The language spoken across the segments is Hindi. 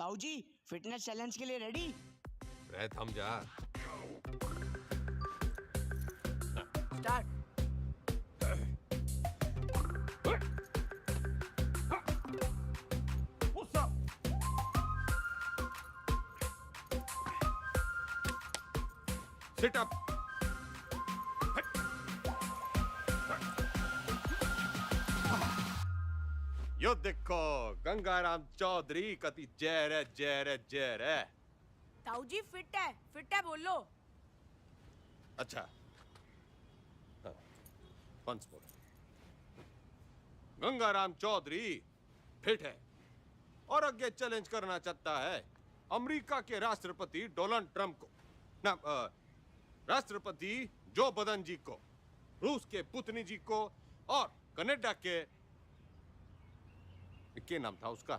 ताऊ जी फिटनेस चैलेंज के लिए रेडी? रह थम जा। स्टार्ट। Sit up. यो देखो गंगाराम चौधरी कति जहर है, जहर है, जहर है। ताऊ जी फिट है बोलो। अच्छा once more. Gangaram Chaudhary fit है और आगे चैलेंज करना चाहता है अमेरिका के राष्ट्रपति डोनाल्ड ट्रंप को, ना राष्ट्रपति जो बदन जी को, रूस के पुतिन जी को और कनाडा के क्या नाम था उसका,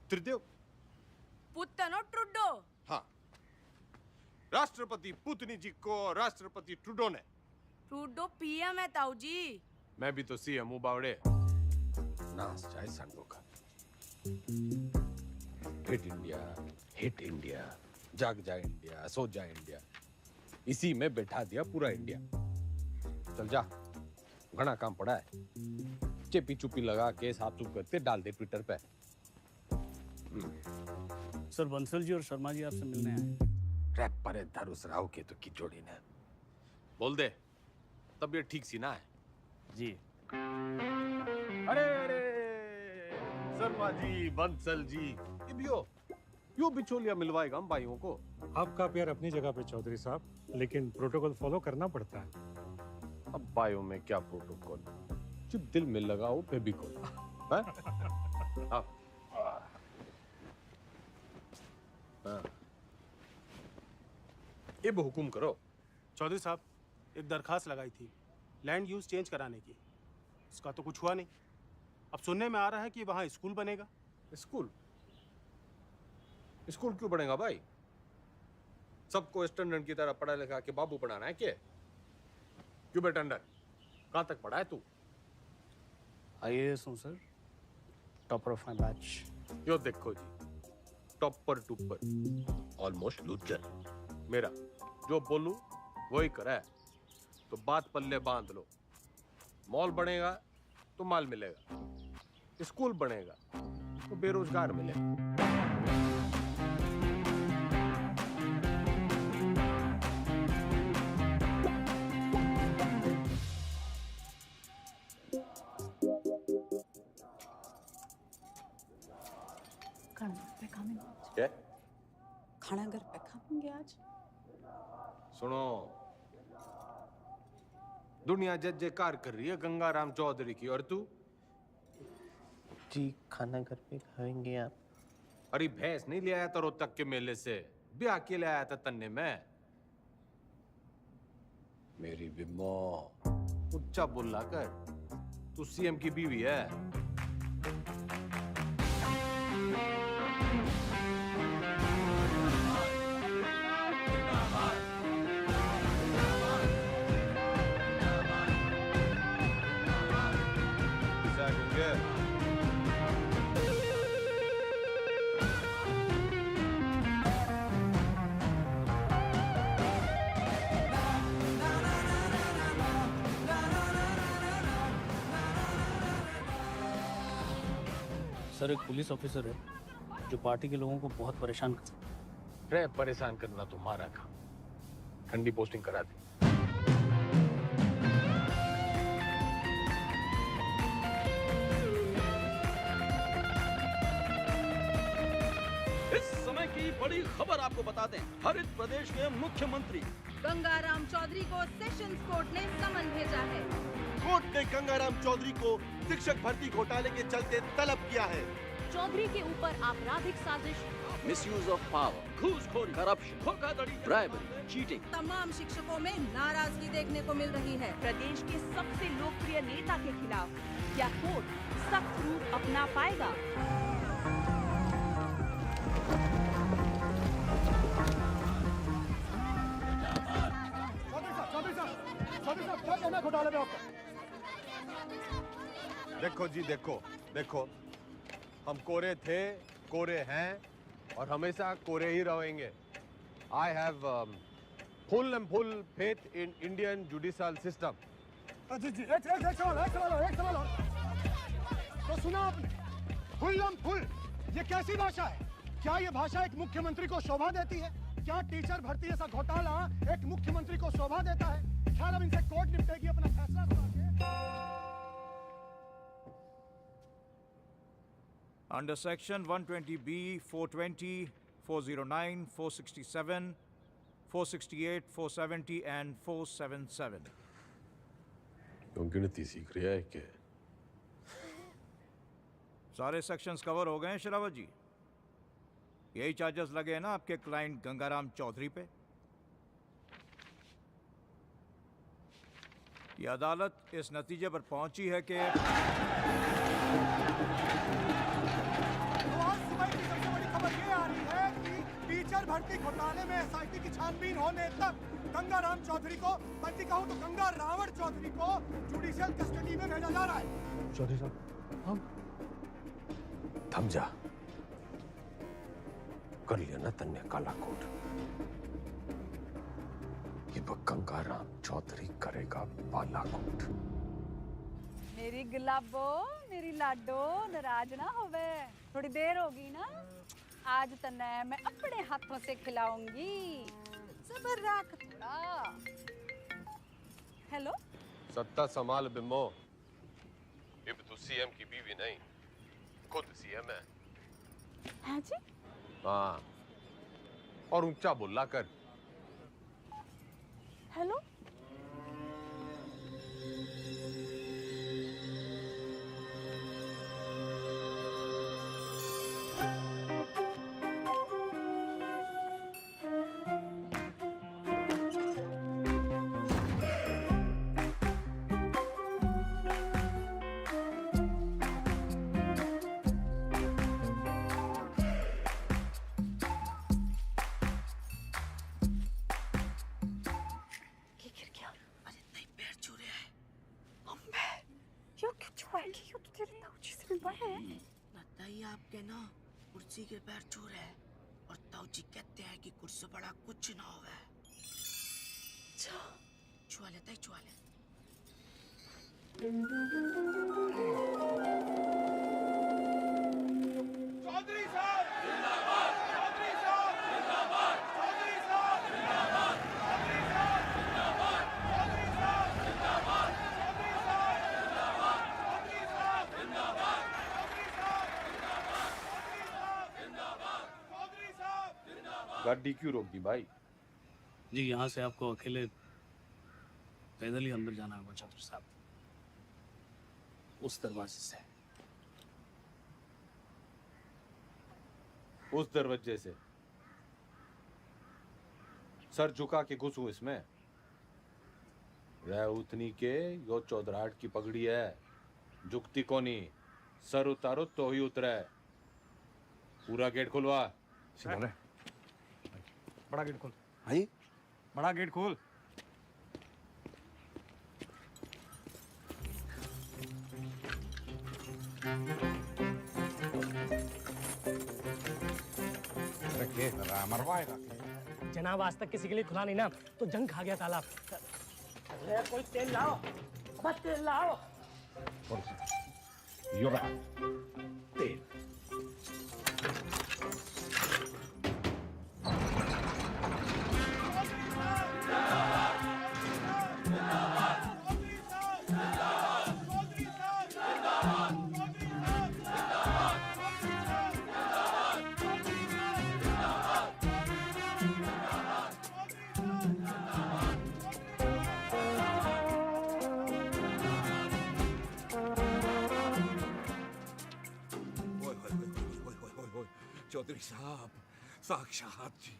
त्रिदेव पुतनो ट्रुडो। हाँ, राष्ट्रपति पुतिन जी को राष्ट्रपति ट्रूडो ने। ट्रुडो पीएम है ताऊ जी। मैं भी तो सीएम हूँ बावड़े। नाच जाए संडो का। हिट इंडिया, जाग जाए इंडिया, सो जाए इंडिया, इसी में बैठा दिया पूरा इंडिया। चल जा, घना काम पड़ा है। चेपी चुपी लगा के साफ सुफ करते डाल दे ट्विटर पे। सर बंसल जी और शर्मा जी आपसे मिलने आए। रैप पर धरुस राव के तो की जोड़ी ने। बोल दे, तबीयत ठीक सी ना है? जी। अरे शर्मा जी, बंसल जी, ये भी हो, यो बिचौलिया मिलवाएगा हम भाइयों को। आपका प्यार अपनी जगह पे चौधरी साहब, लेकिन प्रोटोकॉल फॉलो करना पड़ता है। अब भाइयों में क्या प्रोटोकॉल, जब दिल में लगाओ फेविकोल। अब हुकुम करो। चौधरी साहब, एक दरखास्त लगाई थी लैंड यूज चेंज कराने की, इसका तो कुछ हुआ नहीं। अब सुनने में आ रहा है कि वहाँ स्कूल बनेगा। स्कूल? स्कूल क्यों बनेगा भाई? सबको स्टैंडर्ड की तरह पढ़ा लिखा के बाबू बनाना है क्या? क्यों बेटा अंडर, कहाँ तक पढ़ा है तू? IAS हूँ sir, topper of my batch. यो देखो जी, टॉपर टूपर, ऑलमोस्ट लूजर। मेरा जो बोलूं वही करा है, तो बात पल्ले बांध लो। मॉल बनेगा तो माल मिलेगा, स्कूल बनेगा तो बेरोजगार मिलेगा। क्या? खाना घर पे खाएंगे आज। सुनो, दुनिया जय जयकार कर रही है गंगाराम चौधरी की, और तू? जी खाना घर पे खाएंगे आप। अरे भैंस नहीं ले आया था रोहतक के मेले से, ब्याह के ले आया था तन्ने में। मेरी बिम्बो उच्चा बोला कर, तू सीएम की बीवी है। सर एक पुलिस ऑफिसर है जो पार्टी के लोगों को बहुत परेशान करता है। रे परेशान करना तुम्हारा काम, ठंडी पोस्टिंग करा दी। इस समय की बड़ी खबर आपको बता दें, हरित प्रदेश के मुख्यमंत्री गंगाराम चौधरी को सेशंस कोर्ट ने समन भेजा है। कोर्ट ने गंगाराम चौधरी को शिक्षक भर्ती घोटाले के चलते तलब किया है। चौधरी के ऊपर आपराधिक साजिश, मिसयूज ऑफ पावर, घूसखोरी, करप्शन, धोखाधड़ी, ब्राइबरी, चीटिंग। तमाम शिक्षकों में नाराजगी देखने को मिल रही है। प्रदेश के सबसे लोकप्रिय नेता के खिलाफ क्या कोर्ट सख्त रूप अपना पाएगा? क्या कहना घोटाले में आपका? देखो जी, देखो देखो, हम कोरे थे, कोरे हैं और हमेशा कोरे ही रहेंगे। I have full and full faith in Indian judicial system. जी जी एक सवाल और। तो सुना आपने, फुल ये कैसी भाषा है? क्या ये भाषा एक मुख्यमंत्री को शोभा देती है? क्या टीचर भर्ती जैसा घोटाला एक मुख्यमंत्री को शोभा देता है? ख्याल अब इनसे कोर्ट निपटेगी अपना फैसला सुना के। Under Section 120B, 420, 409, 467, 468, 470 and 477. क्यों गिनती सीख रहा है क्या? सारे सेक्शंस कवर हो गए हैं शरावत जी। यही चार्जेस लगे हैं ना आपके क्लाइंट गंगाराम चौधरी पे। ये अदालत इस नतीजे पर पहुंची है कि आज सुबह की सबसे बड़ी खबर ये आ रही है कि टीचर भर्ती घोटाले में एसआईटी की छानबीन होने तक गंगाराम चौधरी को, बल्कि कहूं तो गंगा रावण चौधरी को जुडिशियल कस्टडी में भेजा जा रहा है। चौधरी साहब, हम थम जा। कर लिया ना तन्ने काला कोट। ये गंगाराम चौधरी करेगा बालाकोट। मेरी गुलाबो, मेरी लाडो, नाराज ना होवे। थोड़ी देर होगी ना, आज तन्ने मैं अपने हाथों से खिलाऊंगी। सबर रख थोड़ा। हेलो, सत्ता संभाल बिम्बो। अब तू सीएम की बीवी नहीं, खुद सीएम है। हाँ जी? हाँ, और ऊंचा बोला कर। हेलो, बताइए आपके ना कुर्सी के पैर छू रहे हैं और ताऊजी कहते हैं कि कुर्सी बड़ा कुछ ना होवे। छुआ लेता है, छुआ ले। चौधरी साहब जिंदाबाद, चौधरी साहब जिंदाबाद, चौधरी साहब जिंदाबाद, चौधरी साहब जिंदाबाद, चौधरी साहब जिंदाबाद, चौधरी साहब जिंदाबाद, चौधरी साहब जिंदाबाद, चौधरी साहब जिंदाबाद, चौधरी साहब जिंदाबाद। गाड़ी क्यों रोक दी भाई? जी, यहाँ से आपको अकेले पैदल ही अंदर जाना होगा चौधरी साहब, उस दरवाजे से। उस दरवाजे से? सर झुका के घुसूं इसमें? रह उतनी के यो चौधराहट की पगड़ी है, झुकती कोनी। सर उतारो तो ही उतरे। पूरा गेट खुलवा। बड़ा गेट खोल। भाई बड़ा गेट खोल। मरवाएगा। जनाब आज तक किसी के लिए खुला नहीं ना, तो जंग खा गया तालाब। अरे कोई तेल लाओ, बस तेल लाओ। तेल। चौधरी साहब, साक्षात जी।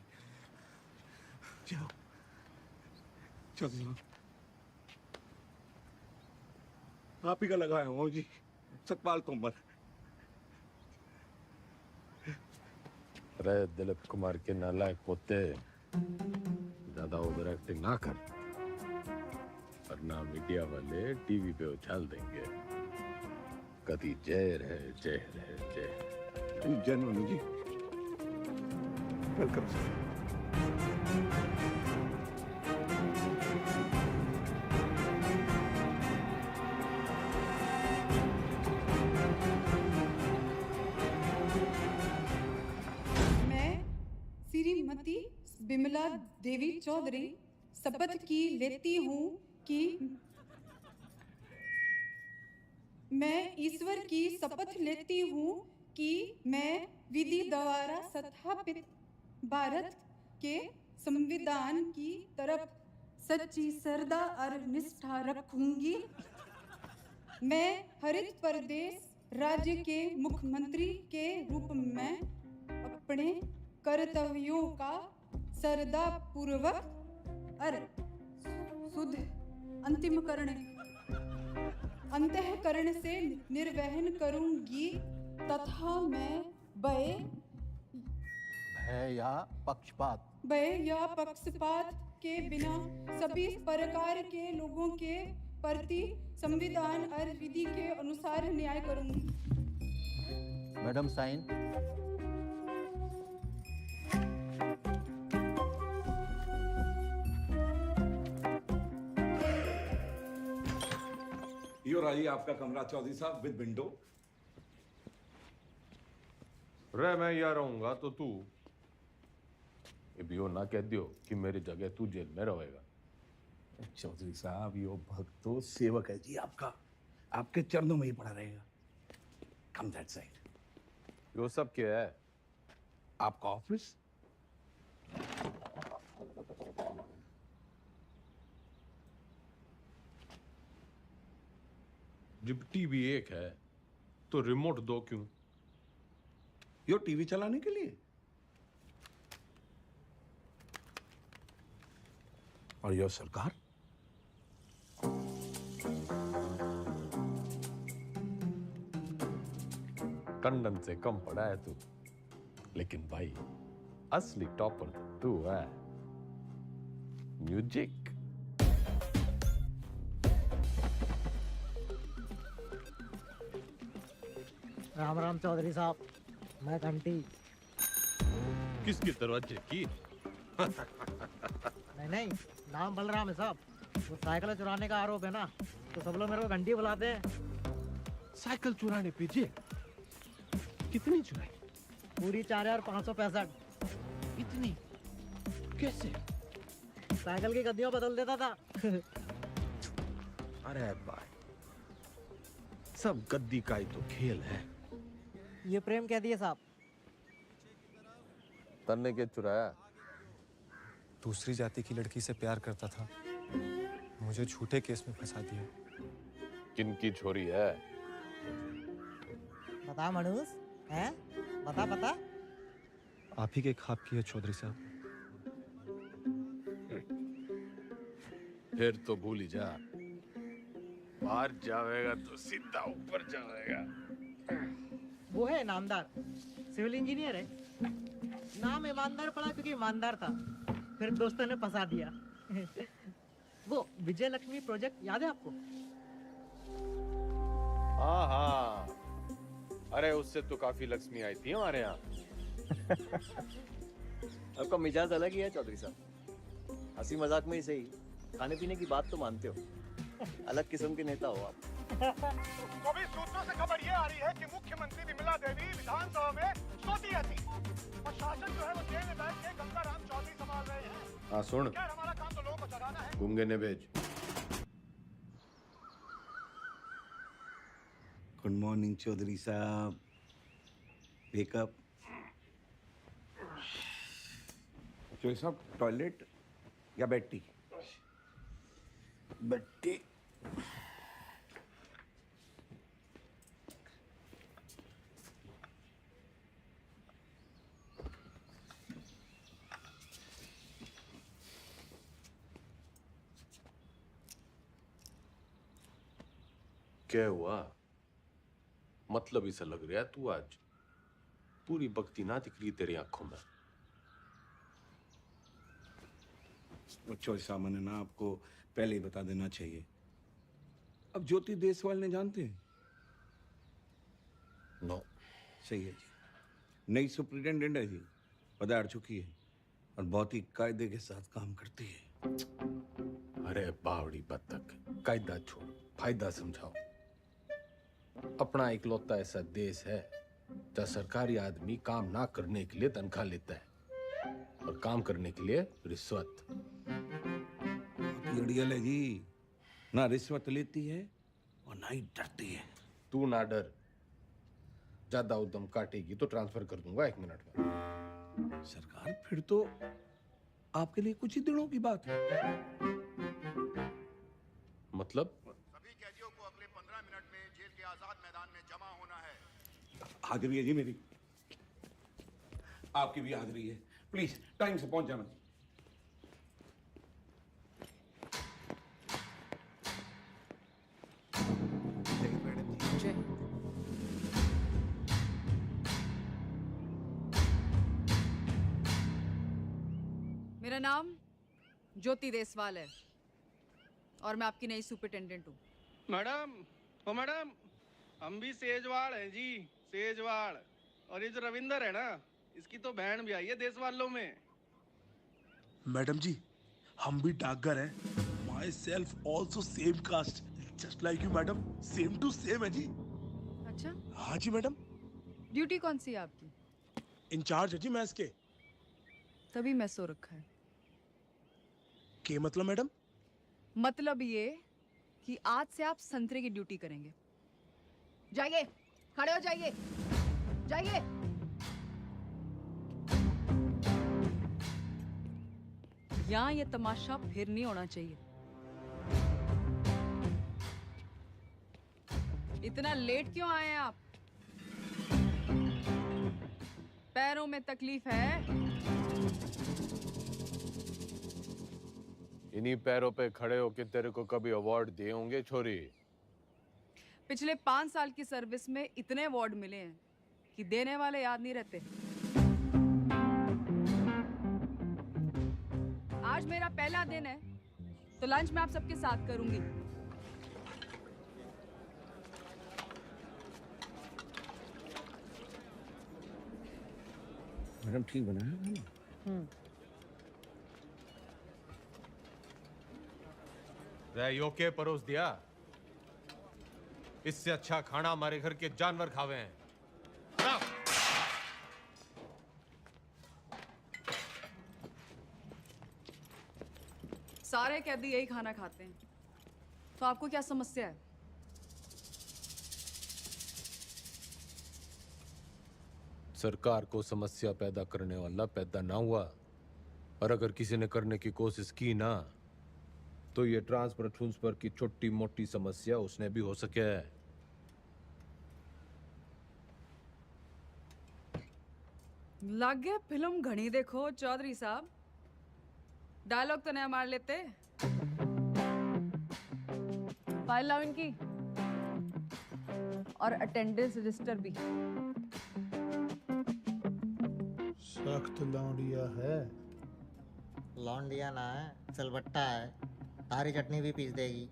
चौधरी साहब, आप ही का लगाया हूँ जी, सतपाल तोमर। अरे दिलीप कुमार के नालायक पोते, ज्यादा ओवर एक्टिंग ना कर, वरना मीडिया वाले टीवी पे उछाल देंगे। कभी जय रहे, जय रहे, जय। जेन्युइन जी। Welcome sir. मैं श्रीमती बिमला देवी चौधरी शपथ की लेती हूँ कि मैं ईश्वर की शपथ लेती हूँ कि मैं विधि द्वारा स्थापित भारत के संविधान की तरफ सच्ची श्रद्धा और निष्ठा रखूंगी। मैं हरित प्रदेश राज्य के मुख्यमंत्री के रूप में अपने कर्तव्यों का श्रद्धा पूर्वक और शुद्ध अंतःकरण से निर्वहन करूंगी तथा मैं भय या पक्षपात के बिना सभी प्रकार के लोगों के प्रति संविधान और विधि के अनुसार न्याय करूंगी। Madam sign. यो रही आपका कमरा चौधरी साहब विद विंडो। रे मैं यहाँ रहूंगा तो तू ये भी हो ना कह दियो कि मेरी जगह तू जेल में रहेगा। चौधरी साहब यो भक्त तो सेवक है जी आपका, आपके चरणों में ही पड़ा रहेगा। कम दैट साइड। यो सब क्या है? आपका ऑफिस। जब टीवी एक है तो रिमोट दो क्यों? यो टीवी चलाने के लिए। और यो सरकार। टंडन से कम पड़ा है तू, लेकिन भाई असली टॉपर तू है। म्यूजिक। राम राम चौधरी साहब, मैं घंटी। किसके दरवाजे की? नहीं, नाम बलराम है साहब। वो साइकिल चुराने का आरोप है ना, तो सब लोग मेरे को घंटी बुलाते हैं। साइकिल चुराने पे जेल? कितनी चुराई? पूरी 4565। इतनी? कैसे? साइकिल की गद्दियों बदल देता था। अरे भाई, सब गद्दी का ही तो खेल है। ये प्रेम कह दिए साहब। तन्ने के चुराया? दूसरी जाति की लड़की से प्यार करता था, मुझे झूठे केस में फंसा दिया। किनकी छोरी है? बता मनुष, हैं? बता। आप ही के ख्वाब की है चौधरी साहब। फिर तो भूल ही जा। बाहर जाएगा तो सीधा ऊपर जाएगा। वो है नामदार, सिविल इंजीनियर है। नाम ईमानदार पड़ा क्योंकि ईमानदार था, फिर दोस्तों ने फंसा दिया। वो विजय लक्ष्मी प्रोजेक्ट याद है आपको? हाँ, अरे उससे तो काफी लक्ष्मी आई थी हमारे यहाँ। आपका मिजाज अलग ही है चौधरी साहब। हंसी मजाक में ही सही, खाने पीने की बात तो मानते हो। अलग किस्म के नेता हो आप। तो भी सूत्रों से खबर ये आ रही है कि मुख्यमंत्री विमला देवी विधानसभा में सोती रहती और शासन जो है वो जेल में बैठ के गंगाराम चौधरी संभाल रहे हैं। हाँ सुन, खैर हमारा काम तो लोगों को जगाना है। गुंगे ने भेज। गुड मॉर्निंग चौधरी साहब। वेकअप। चौधरी साहब टॉयलेट या बेड टी? Bed tea. क्या हुआ? मतलब इसे लग रहा है तू आज पूरी भक्ति ना दिख रही तेरी आंखों में। चौधरी साहब मैंने ना आपको पहले ही बता देना चाहिए। अब ज्योति देसवाल ने जानते हैं? नो। सही है जी। नई सुप्रिटेंडेंट है जी, पधार चुकी है और बहुत ही कायदे के साथ काम करती है। अरे बावड़ी बत्तख, कायदा छोड़, फायदा समझाओ। अपना इकलौता ऐसा देश है जहाँ सरकारी आदमी काम ना करने के लिए तनख्वाह लेता है और काम करने के लिए रिश्वत। अड़ियल है जी, ना रिश्वत लेती है और ना ही डरती है। तू ना डर, ज्यादा उद्यम काटेगी तो ट्रांसफर कर दूंगा 1 मिनट में। सरकार फिर तो आपके लिए कुछ ही दिनों की बात है। मतलब? सभी कैदियों को अगले 15 मिनट में जेल के आजाद मैदान में जमा होना है। हाजिरी है जी मेरी, आपकी भी हाजिरी है। प्लीज टाइम से पहुंच जाना। मेरा नाम ज्योति देसवाल है और मैं आपकी नई सुपरिटेंडेंट हूँ। मैडम, ओ मैडम, हम भी सेजवाड़ हैं जी, सेजवाड़। और ये जो रविंदर है ना, इसकी तो बहन भी आई है देश वालों में। मैडम जी, हम भी डाकघर हैं। Myself also same caste, just like you madam, same to same है जी। अच्छा? हाँ जी मैडम। ड्यूटी कौन सी है आपकी? इंचार्ज है जी मैस के। तभी मैं सो रखा है। के मतलब मैडम? मतलब ये कि आज से आप संतरे की ड्यूटी करेंगे। जाइए, खड़े हो जाइए, जाइए। यहाँ ये तमाशा फिर नहीं होना चाहिए। इतना लेट क्यों आए आप? पैरों में तकलीफ है? इन्हीं पैरों पे खड़े होके तेरे को कभी अवार्ड दिए होंगे छोरी? पिछले 5 साल की सर्विस में इतने अवार्ड मिले हैं कि देने वाले याद नहीं रहते। आज मेरा पहला दिन है तो लंच मैं आप सबके साथ करूंगी। मैडम ठीक बना है? रैयो के परोस दिया, इससे अच्छा खाना हमारे घर के जानवर खावे हैं। सारे कैदी यही खाना खाते हैं, तो आपको क्या समस्या है? सरकार को समस्या पैदा करने वाला पैदा ना हुआ, और अगर किसी ने करने की कोशिश की ना, तो ये ट्रांसफर की छोटी मोटी समस्या उसने भी हो सके है। लग गया फिल्म घनी देखो चौधरी साहब, डायलॉग तो नया मार लेते। फाइल लाओ इनकी, और अटेंडेंस रजिस्टर भी। सख्त लौंडिया है। लौंडिया ना है, सिलबट्टा है। तारी चटनी भी पीस देगी।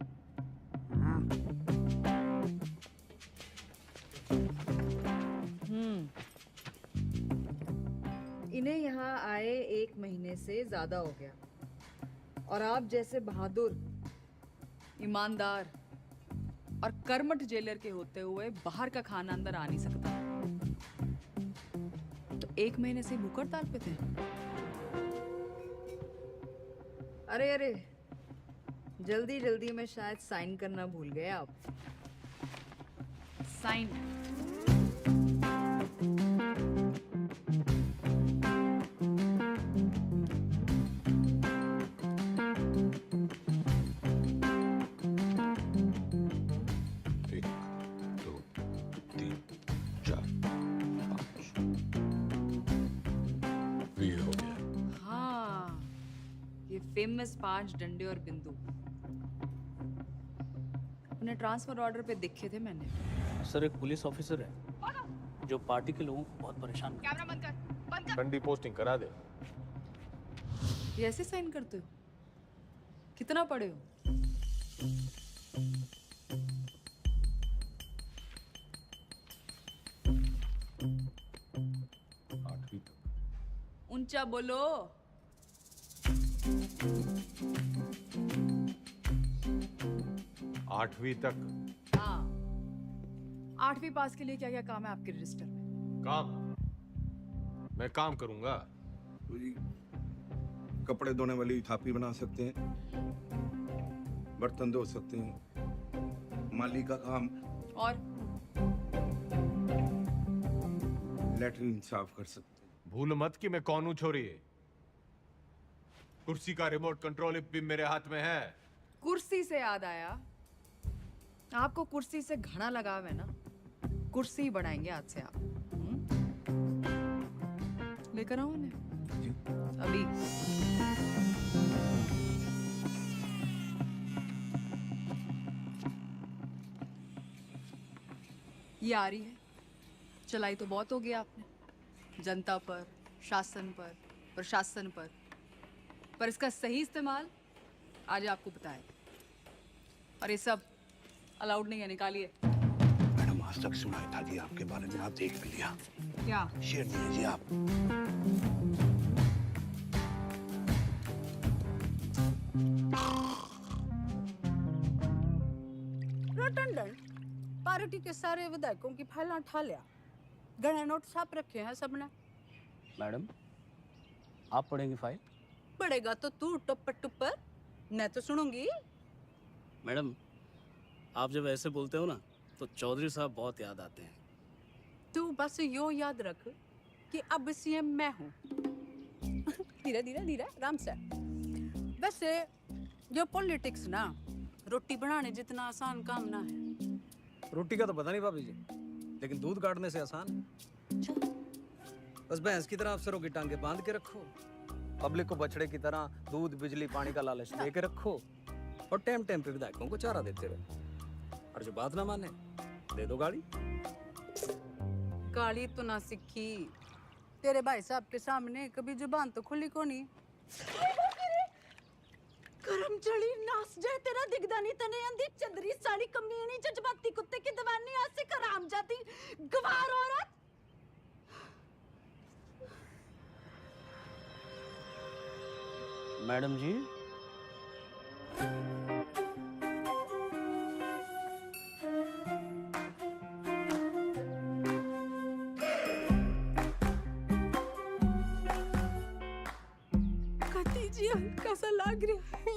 इन्हें यहाँ आए 1 महीने से ज्यादा हो गया, और आप जैसे बहादुर, ईमानदार और कर्मठ जेलर के होते हुए बाहर का खाना अंदर आ नहीं सकता। तो 1 महीने से भूख हड़ताल पे थे। अरे अरे, जल्दी जल्दी में शायद साइन करना भूल गए आप। साइन। फेमस 5 डंडे और बिंदु अपने ट्रांसफर ऑर्डर पे देखे थे मैंने। सर, एक पुलिस ऑफिसर है जो पार्टी के लोगों को बहुत परेशान करता है। कैमरा बंद कर, बंद कर। ठंडी पोस्टिंग करा दे। ये ऐसे साइन करते हो? कितना पढ़े हो? ऊंचा बोलो। आठवीं तक। हाँ, 8वीं पास के लिए क्या क्या काम है आपके रजिस्टर में? काम? मैं काम करूंगा। तो जी कपड़े धोने वाली थापी बना सकते हैं, बर्तन धो सकते हैं, माली का काम, और लेटरिन साफ कर सकते हैं। भूल मत कि मैं कौन हूं छोरी। कुर्सी का रिमोट कंट्रोल भी मेरे हाथ में है। कुर्सी से याद आया, आपको कुर्सी से घना लगाव है ना, कुर्सी बढ़ाएंगे आज से आप। लेकर आओ उन्हें अभी। ये आ रही है, चलाई तो बहुत हो गया आपने जनता पर, शासन पर, प्रशासन पर इसका सही इस्तेमाल आज आपको बताए। और ये सब अलाउड नहीं है, निकालिए। मैडम आज तक सुनाई था जी आपके बारे में, आप देख भी लिया। क्या शेयर दिए जी आप। रटंडन पार्टी के सारे विधायकों की फाइलें उठा लिया, गणे नोट छाप रखे हैं सबने। मैडम आप पढ़ेंगी फाइल? पड़ेगा तो तू टुप्पर टुप्पर, मैं तो सुनूंगी। मैडम आप जब ऐसे बोलते हो ना तो चौधरी साहब बहुत याद आते हैं। तू बस यो याद रख कि अब सीएम मैं हूँ। धीरे धीरे धीरे आराम से। वैसे ये पॉलिटिक्स ना रोटी बनाने जितना आसान काम ना है। रोटी का तो पता नहीं भाभी जी, लेकिन दूध काटने से आसान है। बस भैंस की तरह अफसरों की टांगे बांध के रखो, पब्लिक को बछड़े की तरह दूध बिजली पानी का लालच दे के रखो, और टाइम टाइम पे विधायकों को चारा देते रहो। और जो बात ना माने दे दो गाड़ी। गाली तो ना सीखी, तेरे भाई साहब के सामने कभी जुबान तो खुली को नहीं। करम चढ़ी नास जाए तेरा दिगदानी तने अंधी चंदरी साड़ी कमीनी जज्बाती कुत्ते की दवानी आज से कराम जाती गवार औरत। मैडम जी कती जी हल्का सा लग रहा है।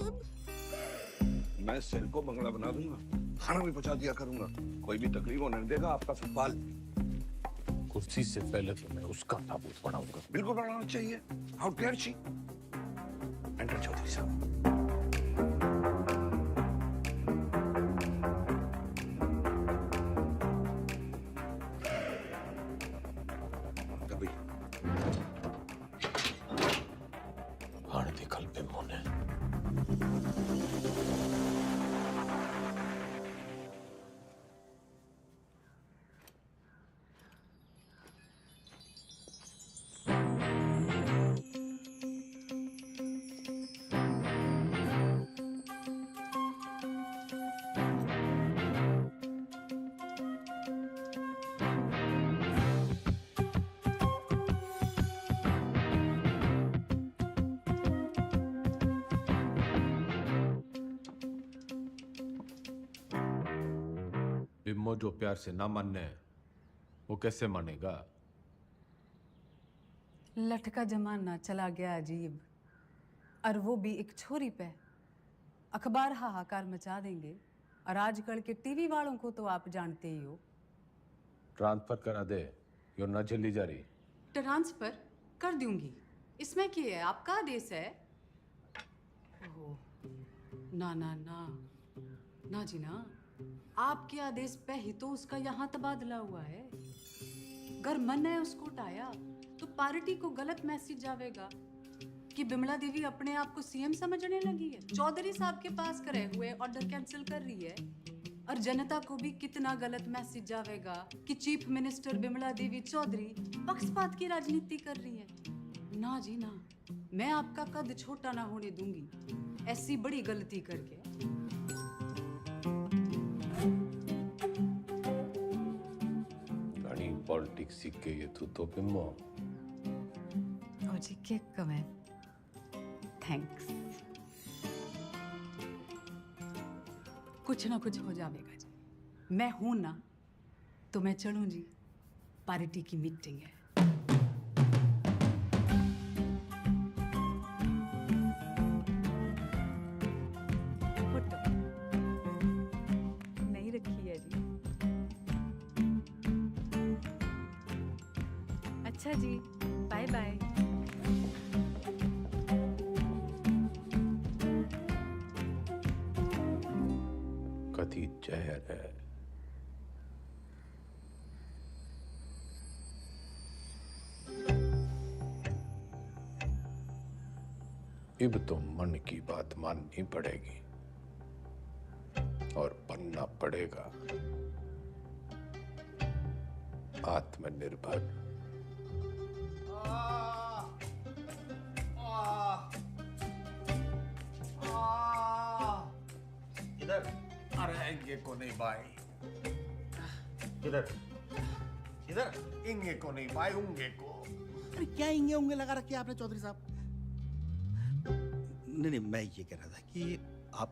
मैं सेल को बंगला बना दूंगा, खाना भी पहुंचा दिया करूंगा, कोई भी तकलीफ होने नहीं देगा आपका सवाल। कुर्सी से पहले तो मैं उसका ताबूत बनाऊंगा। बिल्कुल बनाना चाहिए। How dare she. Enter Chaudhary साहब। कभी हाण दिखल पे मोने। बिम्मो जो प्यार से ना मानने वो कैसे मानेगा? लटका जमाना चला गया अजीब, और वो भी एक छोरी पे। अखबार हाहाकार मचा देंगे, और आजकल के टीवी वालों को तो आप जानते ही हो। ट्रांसफर करा दे, यो न झेली जा रही। ट्रांसफर कर दूंगी, इसमें क्या है, आपका आदेश है। ओह, ना ना ना ना जी ना, आपके आदेश पे ही तो उसका यहाँ तबादला हुआ है। अगर मन है उसको उठाया तो पार्टी को गलत मैसेज जावेगा कि बिमला देवी अपने आप को सीएम समझने लगी है, चौधरी साहब के पास करे हुए ऑर्डर कैंसिल कर रही है। और जनता को भी कितना गलत मैसेज जावेगा कि चीफ मिनिस्टर बिमला देवी चौधरी पक्षपात की राजनीति कर रही है। ना जी ना, मैं आपका कद छोटा ना होने दूंगी ऐसी बड़ी गलती करके। पॉलिटिक्स सीख के ये तो बिम्मो। ताऊजी केक कमेंट थैंक्स कुछ ना कुछ हो जाएगा जी मैं हूं ना तो मैं चलूं जी पार्टी की मीटिंग है फोटो नहीं रखी है जी अच्छा जी बाय बाय कथी जहर है अब तो मन की बात माननी पड़ेगी और बनना पड़ेगा आत्मनिर्भर। इधर अरे इंगे को नहीं भाई इधर इधर इंगे को नहीं भाई उंगे को। अरे क्या इंगे उंगे लगा रखे आपने चौधरी साहब? नहीं मैं ये कह रहा था कि आप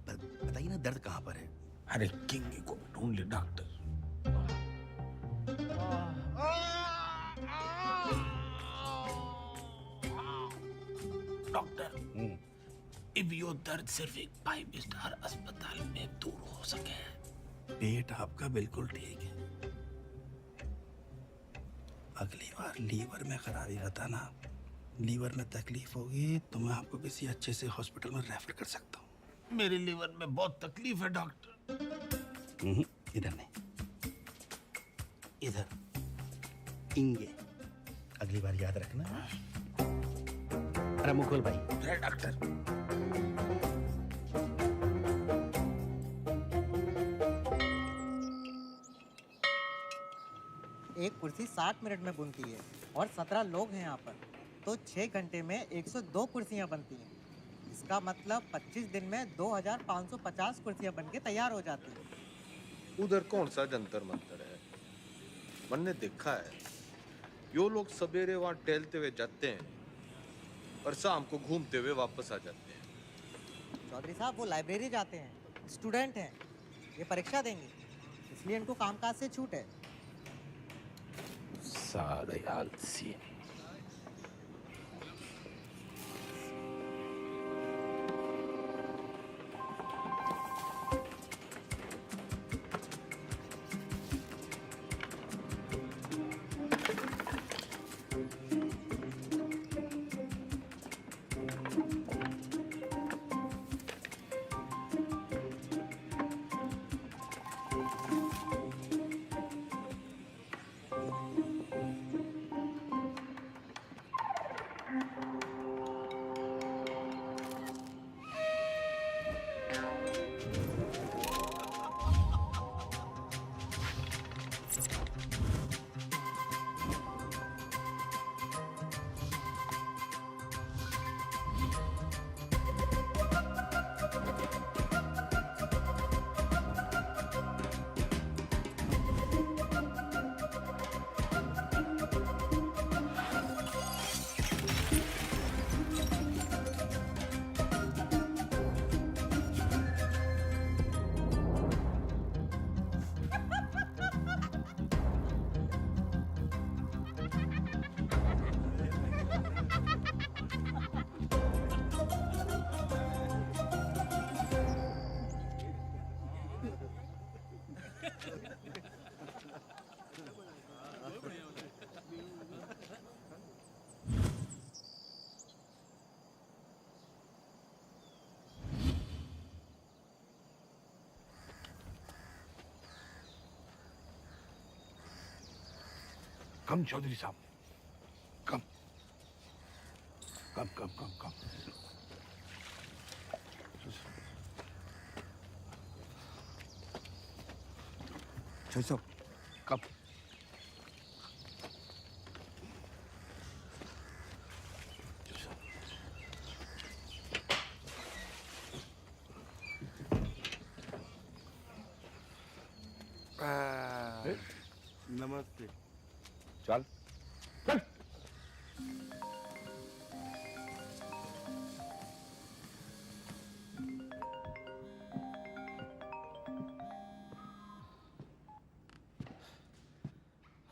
बताइए ना दर्द कहाँ पर है? अरे किंगे को ढूंढ ले डॉक्टर। डॉक्टर अब यो दर्द सिर्फ एक 5 स्टार अस्पताल में दूर हो सके। पेट आपका बिल्कुल ठीक है। अगली बार लीवर में खराबी बताना। लीवर में तकलीफ होगी तो मैं आपको किसी अच्छे से हॉस्पिटल में रेफर कर सकता हूँ। मेरे लीवर में बहुत तकलीफ है डॉक्टर। इधर नहीं इधर इंगे। अगली बार याद रखना। अरे मुकुल भाई डॉक्टर एक कुर्सी 60 मिनट में बनती है और 17 लोग हैं यहाँ पर तो 6 घंटे में 102 कुर्सियाँ बनती हैं। इसका मतलब 25 दिन में 2550 कुर्सियाँ बनके तैयार हो जाती हैं। उधर कौन सा जंतर मंतर है? मैंने देखा है यो लोग सवेरे वहां टहलते हुए जाते हैं और शाम को घूमते हुए वापस आ जाते हैं। चौधरी साहब वो लाइब्रेरी जाते हैं, स्टूडेंट हैं, ये परीक्षा देंगे इसलिए इनको कामकाज से छूट है। सारे आलसी। कम चौधरी साहब कम कम कम कम कम। चौधरी साहब कम। नमस्ते। चल चल।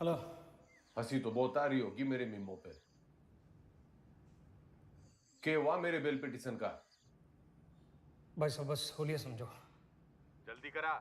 हेलो। हंसी तो बहुत आ रही होगी मेरे मीमो पे। के हुआ मेरे बेल पिटीशन का? भाई साहब बस होलिया समझो। जल्दी करा।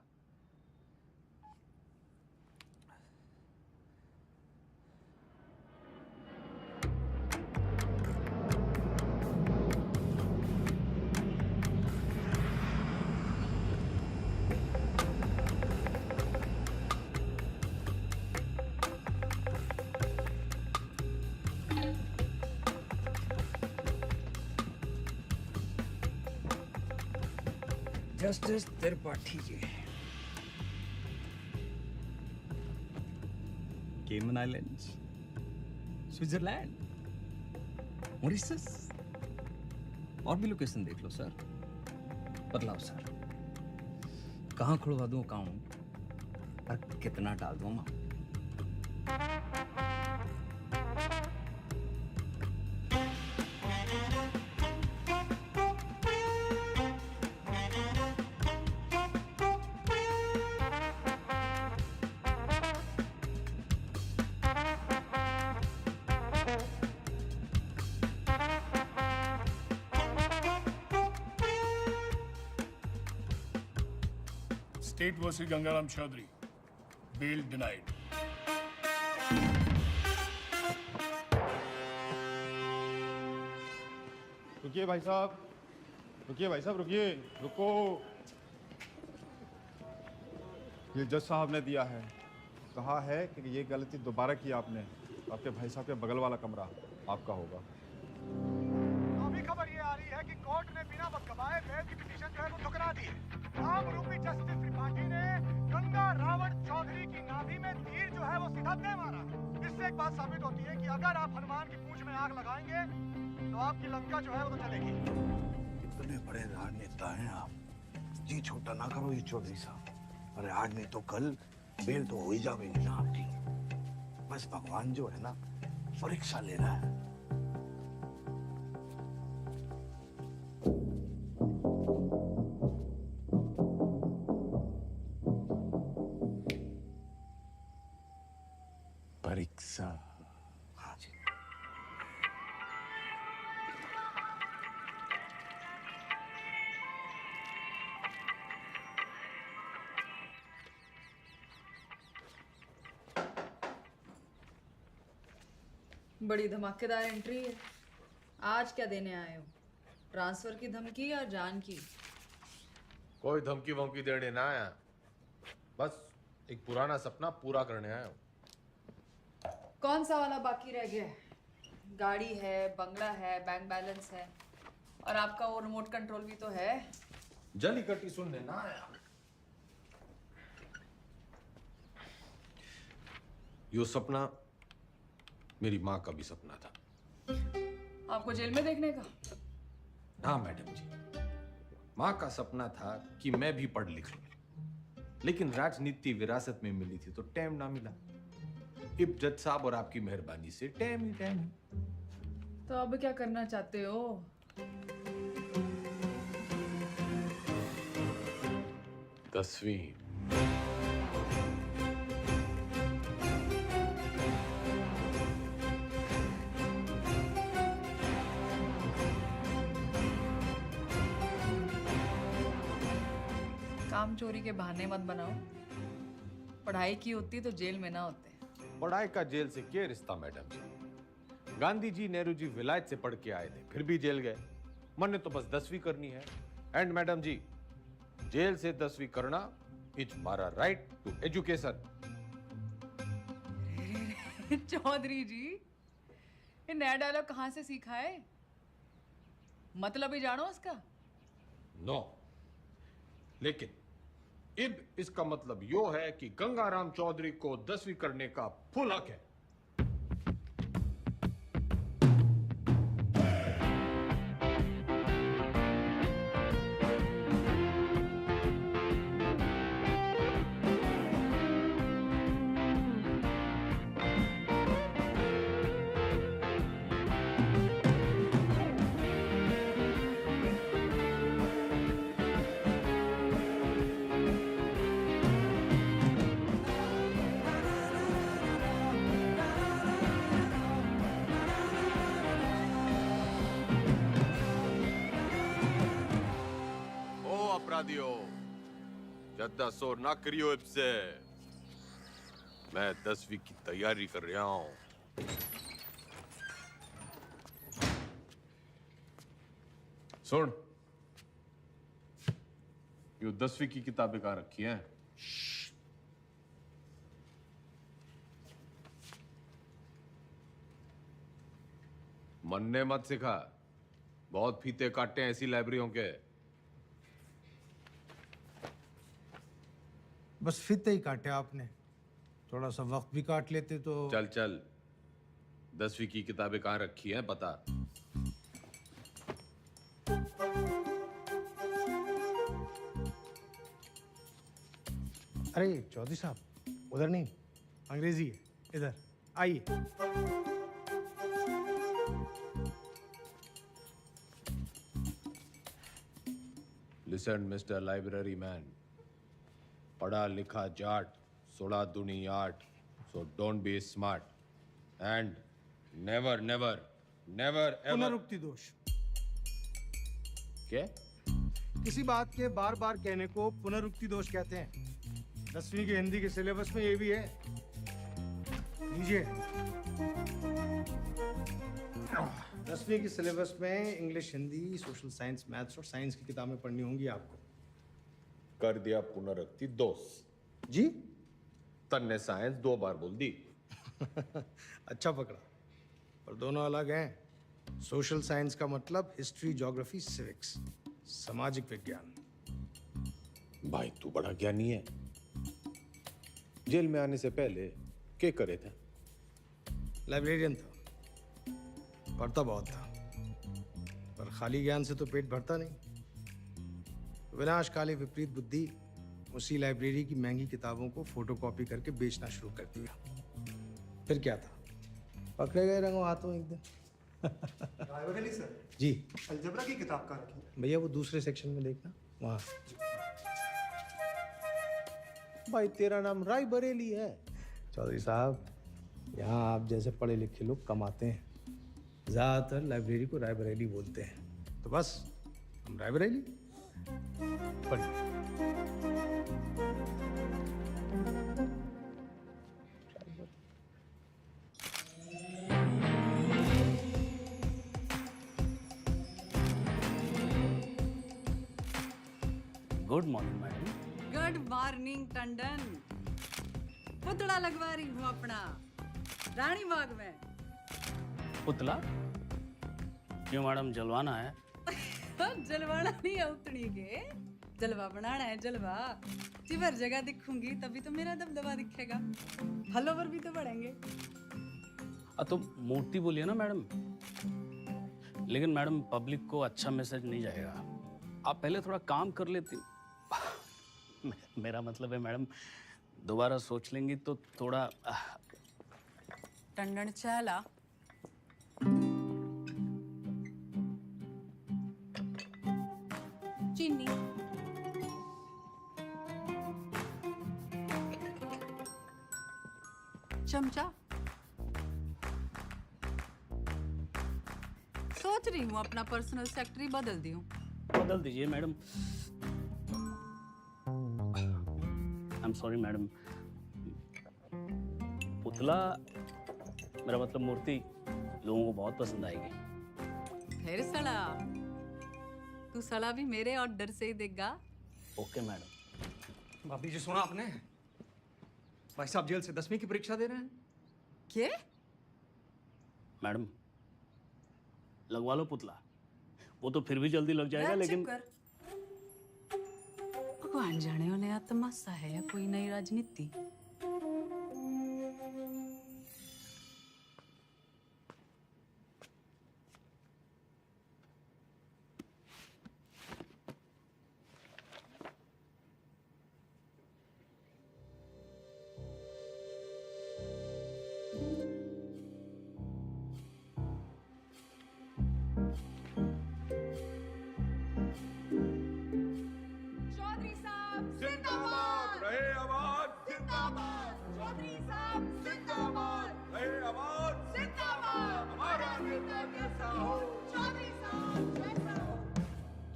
जस्टिस त्रिपाठी जी, केमन आइलैंड्स, स्विट्जरलैंड, मॉरिशस, और भी लोकेशन देख लो सर। बतलाओ सर, कहाँ खुलवा दूँ अकाउंट और कितना डाल दूँ amount? State versus Gangaram Chaudhary. Bail denied. रुकिए भाई साहब, रुकिए भाई साहब, रुकिए, रुको। ये जज साहब ने दिया है, कहा है कि ये गलती दोबारा की आपने, आपके भाई साहब के बगल वाला कमरा आपका होगा। अभी खबर ये आ रही है कि कोर्ट ने बिना वक्त गवाए बेल की पिटीशन जो है वो ठुकरा दी है। आम रूपी जस्टिस त्रिपाठी ने गंगा रावण चौधरी की नाभि में तीर जो है वो सीधा दे मारा। इससे एक बात साबित होती है कि अगर आप हनुमान की पूंछ में आग लगाएंगे तो आपकी लंका जो है वो तो चलेगी। इतने बड़े राजनेता हैं आप, जी छोटा ना करो ये चौधरी साहब। अरे आज नहीं तो कल बेल तो हो ही जाएगी ना आपकी। बस भगवान जो है ना परीक्षा ले रहा है। परीक्षा। हाँ जी। बड़ी धमाकेदार एंट्री है। आज क्या देने आए हो? ट्रांसफर की धमकी या जान की? कोई धमकी वमकी देने ना आया, बस एक पुराना सपना पूरा करने आया हूँ। कौन सा वाला बाकी रह गया है? गाड़ी है, बंगला है, बैंक बैलेंस है, और आपका वो रिमोट कंट्रोल भी तो है। जली कटी सुनने ना आया। यो सपना मेरी माँ का भी सपना था। आपको जेल में देखने का? हाँ मैडम जी, माँ का सपना था कि मैं भी पढ़ लिख लूं, लेकिन राजनीति विरासत में मिली थी तो टाइम ना मिला। इब जज साहब और आपकी मेहरबानी से टाइम ही टाइम। तो अब क्या करना चाहते हो? दसवीं। काम चोरी के बहाने मत बनाओ। पढ़ाई की होती तो जेल में ना होते। पढ़ाई का जेल से क्या रिश्ता मैडम जी? गांधी जी, नेहरू जी विलायत से पढ़ के आए थे, फिर भी जेल गए। मैंने तो बस 10वीं करनी है। एंड मैडम जी, जेल से 10वीं करना इज मारा राइट टू एजुकेशन। चौधरी जी, ये नया डायलॉग कहाँ से सीखा है? मतलब ही जानो उसका? नो, लेकिन इब इसका मतलब यो है कि गंगाराम चौधरी को 10वीं करने का फुल हक है। दियो। ज्यादा शोर ना करियो इससे। मैं 10वीं की तैयारी कर रहा हूँ। सुन, ये 10वीं की किताबें कहाँ रखी हैं? मन्ने मत सिखा, बहुत फीते काटे हैं ऐसी लाइब्रेरियों के। बस फीते ही काटे आपने, थोड़ा सा वक्त भी काट लेते तो। चल चल, 10वीं की किताबें कहाँ रखी हैं बता। अरे चौधरी साहब, उधर नहीं, अंग्रेजी है, इधर आइए। लिसन मिस्टर लाइब्रेरी मैन, पढ़ा लिखा जाट, 16 दूनी 8, so don't be smart and never never never ever। पुनरुक्ति दोष। क्या? किसी बात के बार बार कहने को पुनरुक्ति दोष कहते हैं। 10वीं के हिंदी के सिलेबस में ये भी है, लीजिए। 10वीं के सिलेबस में English, Hindi, social science, maths और साइंस की किताबें पढ़नी होंगी आपको। कर दिया पुनरुक्ति दोष जी। तन्ने साइंस 2 बार बोल दी। अच्छा पकड़ा, पर दोनों अलग हैं। सोशल साइंस का मतलब हिस्ट्री, ज्योग्राफी, सिविक्स, सामाजिक विज्ञान। भाई तू बड़ा ज्ञानी है। जेल में आने से पहले क्या करे थे? लाइब्रेरियन था, पढ़ता बहुत था, पर खाली ज्ञान से तो पेट भरता नहीं। विनाशकाली विपरीत बुद्धि उसी लाइब्रेरी की महंगी किताबों को फोटोकॉपी करके बेचना शुरू कर दिया। फिर क्या था, पकड़े गए रंगों हाथों एक दिन। रायबरेली सर जी। अलजबरा की किताब कहाँ रखी है? भैया वो दूसरे सेक्शन में देखना, वहाँ। भाई तेरा नाम राय बरेली है? चौधरी साहब, यहाँ आप जैसे पढ़े लिखे लोग कम आते हैं। ज़्यादातर लाइब्रेरी को रायबरेली बोलते हैं, तो बस हम रायबरेली। पढ़िए। Good morning madam. Good morning Tandon. पुतला लगवा रही हूँ अपना रानी बाग में। पुतला क्यों मैडम, जलवाना है? जलवाना नहीं है उतनी के, जलवा बनाना है जलवा। जिवर जगह दिखूंगी तभी तो मेरा दबदबा दिखेगा, फॉलोवर भी तो बढ़ेंगे। तो मूर्ति बोलिए ना मैडम। लेकिन मैडम पब्लिक को अच्छा मैसेज नहीं जाएगा। आप पहले थोड़ा काम कर लेती। मेरा मतलब है मैडम, दोबारा सोच लेंगी तो थोड़ा। टंडन चला। चीनी। चमचा। सोच रही हूँ अपना पर्सनल सेक्रेटरी बदल दूं। बदल दीजिए madam. I am sorry madam. पुतला, मेरा मतलब मूर्ति, लोगों को बहुत पसंद आएगी। फिर सड़ा, तू सड़ा भी मेरे ऑर्डर से ही देगा। Okay madam. भाभी जी सुना आपने? भाई साहब जेल से 10वीं की परीक्षा दे रहे हैं। क्या? मैडम लगवा लो पुतला, वो तो फिर भी जल्दी लग जाएगा। लेकिन भगवान जाने हो नया तमाशा है या कोई नई राजनीति।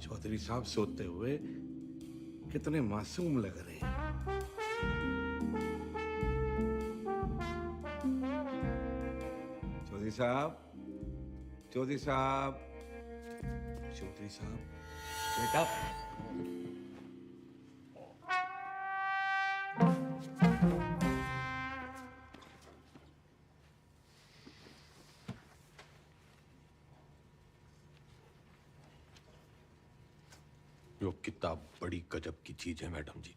चौधरी साहब सोते हुए कितने मासूम लग रहे हैं। चौधरी साहब, चौधरी साहब, चौधरी साहब, बेटा। यो किताब बड़ी गजब की चीज है मैडम जी,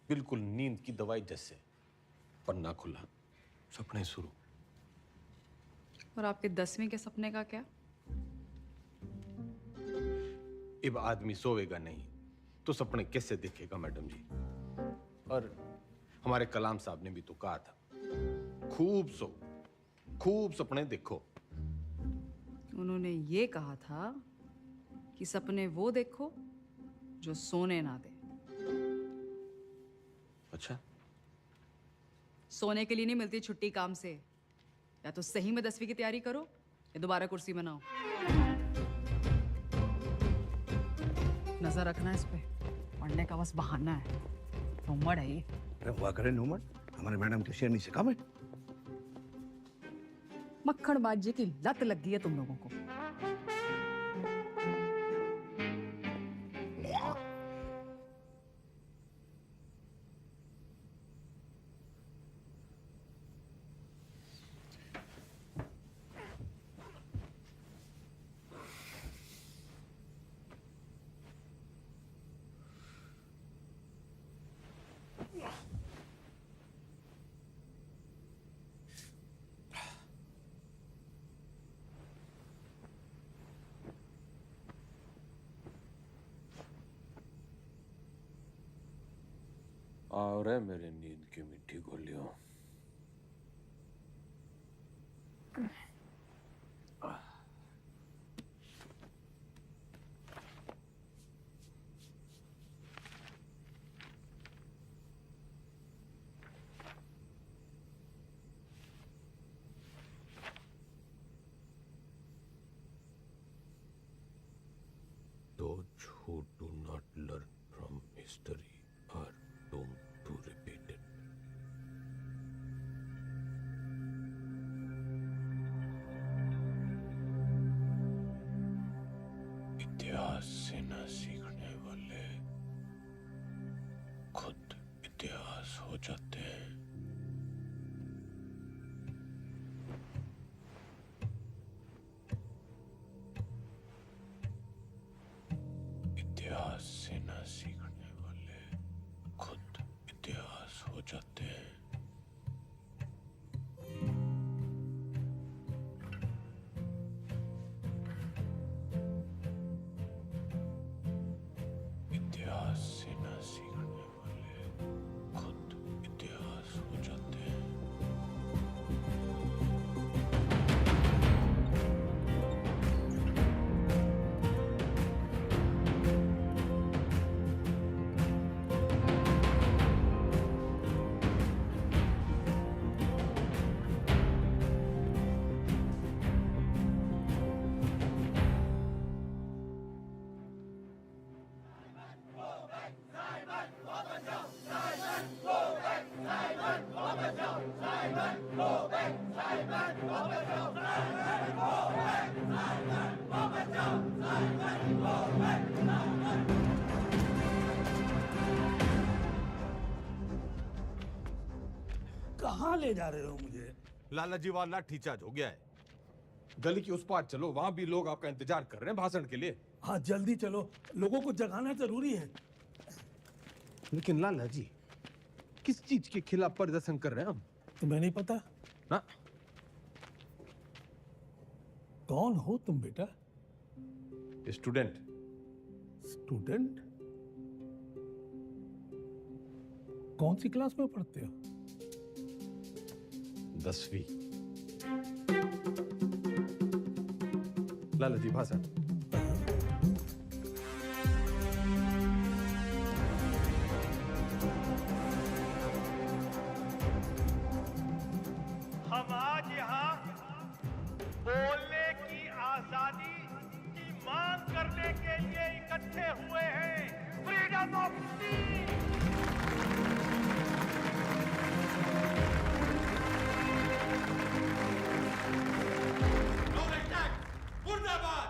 बिल्कुल नींद की दवाई जैसे। पन्ना खुला, सपने शुरू। और आपके 10वीं के सपने का क्या? अब आदमी सोएगा नहीं तो सपने कैसे देखेगा मैडम जी? और हमारे कलाम साहब ने भी तो कहा था, खूब सो, खूब सपने देखो। उन्होंने ये कहा था कि सपने वो देखो जो सोने ना दे। अच्छा, सोने के लिए नहीं मिलती छुट्टी काम से। या तो सही में 10वीं की तैयारी करो या दोबारा कुर्सी बनाओ। नजर रखना इस पे, पढ़ने का बस बहाना है। नूमड़ है ये। अरे हुआ करे नूमड़, हमारे मैडम के शेरनी से कम है। मक्खनबाजी की लत लग गई है तुम लोगों को। और है मेरे नींद की मिट्टी गोलियों। Those who do not learn from history are doomed to repeat it. इतिहास से न सीखने वाले खुद इतिहास हो जाते हैं। इतिहास से न सीखने वाले खुद इतिहास हो जाते हैं। इतिहास से न सीखने वाले खुद इतिहास हो जाते हैं। कहाँ ले जा रहे हो मुझे? लाला जी वाला लाठी चार्ज हो गया है। गली की उस पार चलो, वहां भी लोग आपका इंतजार कर रहे हैं भाषण के लिए। हाँ जल्दी चलो, लोगों को जगाना जरूरी है। लेकिन लाला जी, किस चीज के खिलाफ प्रदर्शन कर रहे हैं हम? तुम्हें नहीं पता ना? कौन हो तुम बेटा? स्टूडेंट। स्टूडेंट? कौन सी क्लास में पढ़ते हो? 10वीं। लाला जी भाषण। हम आज यहाँ बोलने की आजादी की मांग करने के लिए इकट्ठे हुए हैं। फ्रीडम मुर्दाबाद।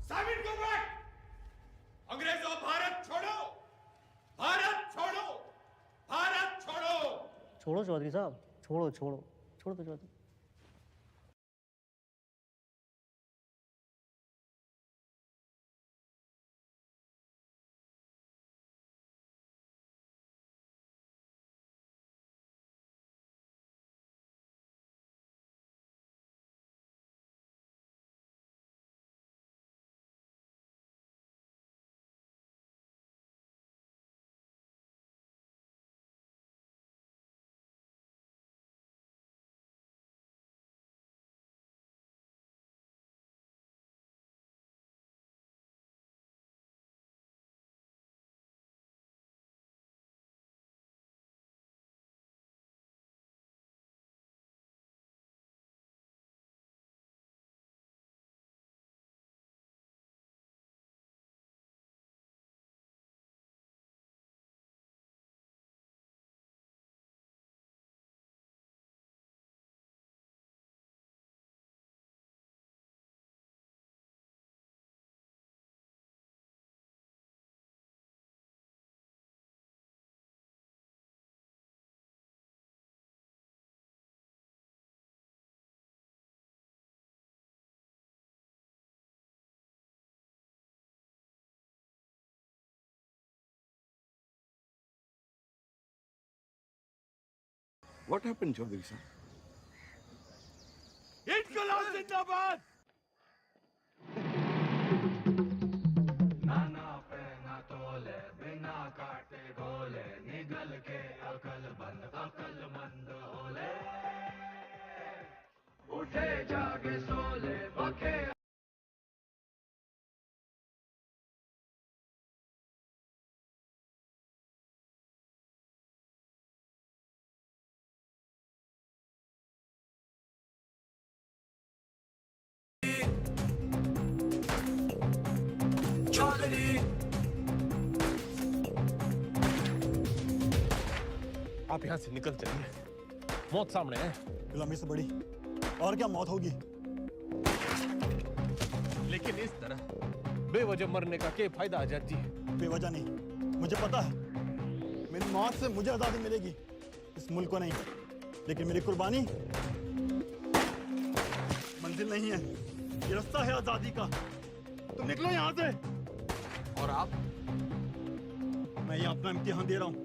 साबिर को बैठ। अंग्रेजों भारत छोड़ो, भारत छोड़ो, भारत छोड़ो। छोड़ो चौधरी साहब, छोड़ो छोड़ो छोड़ो तो Chaudhary. What happened, Chaudhary sir? इनकलाब जिंदाबाद। नाना पे ना तोले, बिना काटे गोले, निगल के अकलमंद होले। उठे जागे सोले, बखे आप यहाँ से निकल चलिए, मौत सामने है। गुलामी से बड़ी और क्या मौत होगी? लेकिन इस तरह बेवजह मरने का क्या फायदा आजाद जी? बेवजह नहीं, मुझे पता है मेरी मौत से मुझे आजादी मिलेगी, इस मुल्क को नहीं। लेकिन मेरी कुर्बानी मंजिल नहीं है, ये रास्ता है आजादी का। तुम निकलो यहाँ से। और आप? मैं ये अपना इम्तिहान दे रहा हूँ,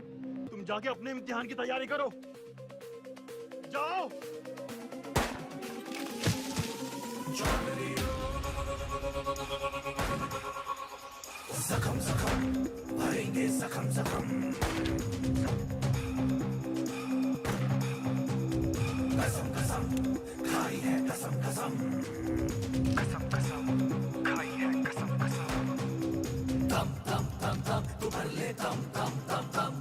तुम जाके अपने इम्तिहान की तैयारी करो। जाओ। जख्म जख्म भरेंगे, जख्म जख्म। कसम कसम खाई है, कसम कसम। कसम कसम खाई है, कसम कसम। दम दम दम दम तू भर ले, दम दम दम दम।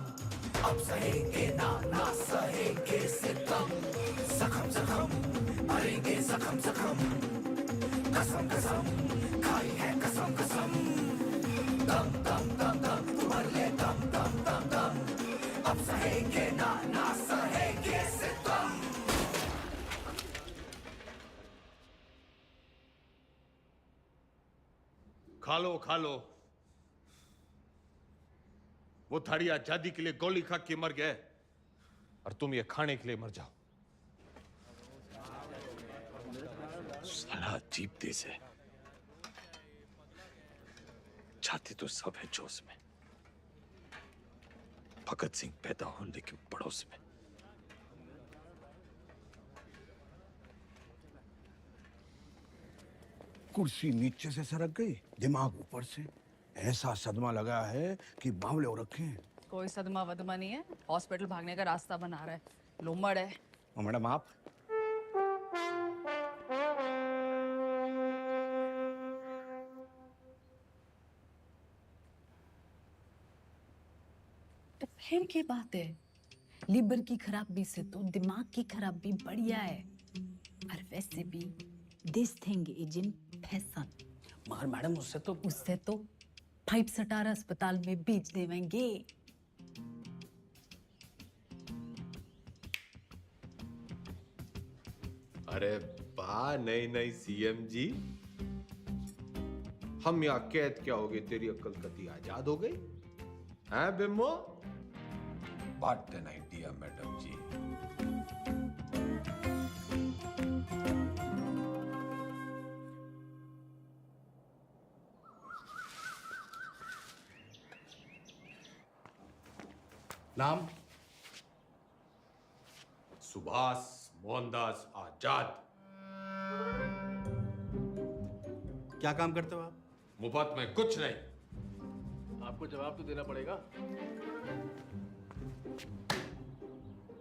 अब सहेंगे ना ना सहेंगे सितम। जख्म जख्म भरेंगे, जख्म जख्म। कसम कसम खाई है, कसम कसम। दम दम दम दम तू भर ले, दम दम दम दम। अब सहेंगे ना ना सहेंगे सितम। खा लो खा लो। वो थाड़ी आजादी के लिए गोली खा के मर गए और तुम ये खाने के लिए मर जाओ। साला अजीब देश है, जाति तो सब है जोश में। भगत सिंह पैदा हो लेकिन पड़ोस में। कुर्सी नीचे से सरक गई, दिमाग ऊपर से। ऐसा सदमा लगा है कि बावले हो रखे हैं। कोई सदमा वदमा नहीं है, हॉस्पिटल भागने का रास्ता बना रहा है, लोमड़ है। और मैडम आप? तो फिर क्या बात है, लीवर की खराबी से तो दिमाग की खराबी बढ़िया है। और वैसे भी this thing is in fashion. मगर मैडम उससे तो फाइव स्टार अस्पताल में बेच देवेंगे। अरे वाह, नई नई सीएम जी। हम यहाँ कैद क्या हो गए, तेरी अक्ल कती आजाद हो गई हैं बिम्बो? What an idea madam ji. नाम? सुभाष मोहनदास आजाद। क्या काम करते हो आप? मुफ्त में कुछ नहीं। आपको जवाब तो देना पड़ेगा।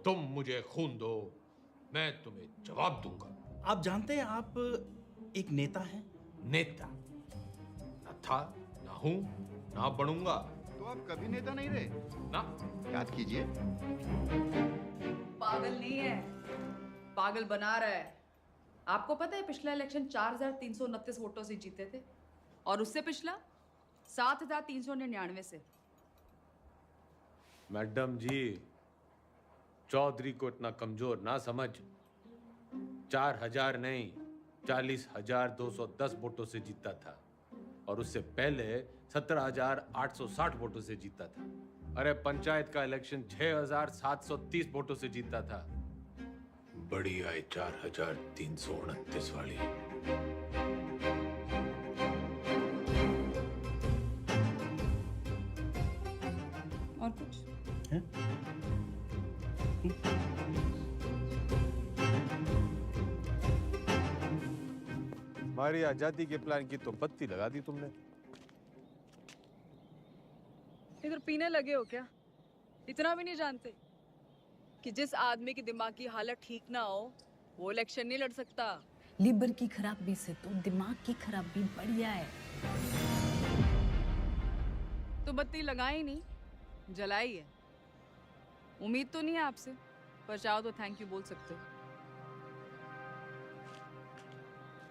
तुम मुझे खून दो, मैं तुम्हें जवाब दूंगा। आप जानते हैं आप एक नेता हैं? नेता न था, ना हूं, ना बनूंगा। तो आप कभी नेता नहीं रहे ना? याद कीजिए। पागल नहीं है, पागल बना रहा है। आपको पता है पिछला इलेक्शन 4,329 वोटों से जीते थे और उससे पिछला 7,399 से। मैडम जी, चौधरी को इतना कमजोर ना समझ। 4,000 नहीं, 40,210 वोटों से जीता था और उससे पहले 17,860 वोटों से जीता था। अरे पंचायत का इलेक्शन 6,730 वोटों से जीता था। बड़ी आई 4,329 वाली। और कुछ? हमारी आजादी के प्लान की तो बत्ती लगा दी तुमने। इधर पीने लगे हो क्या? इतना भी नहीं जानते कि जिस आदमी की दिमाग की हालत ठीक ना हो वो इलेक्शन नहीं लड़ सकता। लीवर की खराबी से तो दिमाग की खराबी बढ़िया है। तो बत्ती लगाई नहीं, जलाई है। उम्मीद तो नहीं है आपसे, पर चाहो तो थैंक यू बोल सकते हो।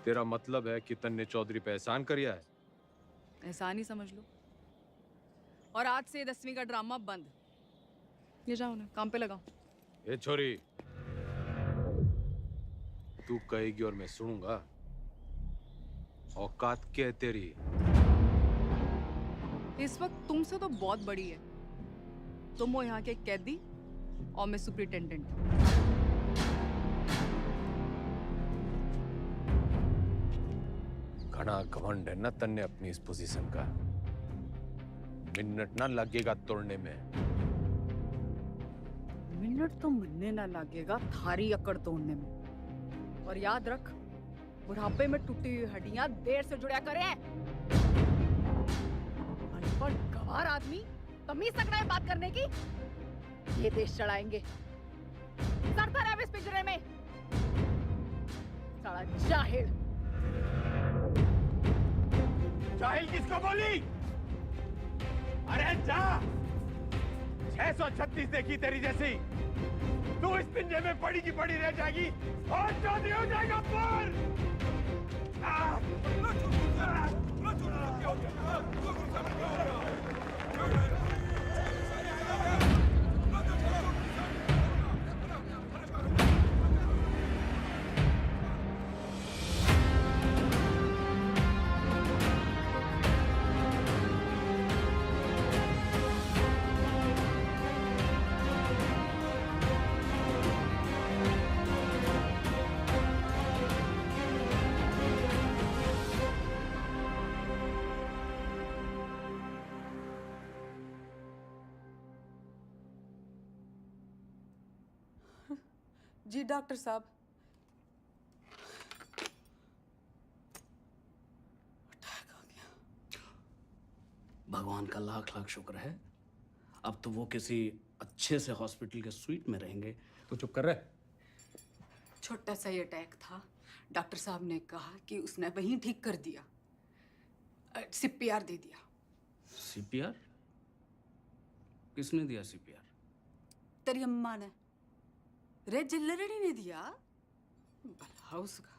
तेरा मतलब है कि तन्ने चौधरी पे एहसान करिया है? एहसान ही समझ लो। और आज से 10वीं का ड्रामा बंद। ये जाओ ना, काम पे लगाओ। ए छोरी, तू कहेगी और मैं सुनूंगा। औकात क्या है तेरी? इस वक्त तुमसे तो बहुत बड़ी है। तुम हो यहाँ के कैदी और मैं सुपरिटेंडेंट। घना घमंड है ना तन्ने अपनी इस पोजीशन का। मिनट ना लगेगा तोड़ने में। मिनट तो मिलने ना लगेगा थारी अकड़ तोड़ने में। और याद रख, बुढ़ापे में टूटी हुई हड्डियां देर से जुड़ा करें। अनपढ़ गंवार आदमी तमीज तक नहीं बात करने की। ये देश चढ़ाएंगे। सड़ता रहे इस पिंजरे में। साला जाहिल। जाहिल किसको बोली? अरे जा! 636 देखी तेरी जैसी। तू इस पिंजरे में पड़ी की पड़ी रह जाएगी और चौधरी हो जाएगा पर। जी डॉक्टर साहब। भगवान का लाख लाख शुक्र है। अब तो वो किसी अच्छे से हॉस्पिटल के स्वीट में रहेंगे। तो चुप कर रहे। छोटा सा ही अटैक था। डॉक्टर साहब ने कहा कि उसने वहीं ठीक कर दिया। सीपीआर दे दिया। सीपीआर? किसने दिया सीपीआर? तेरी अम्मा ने। रे जिल्लरड़ी ने दिया। भला उसका।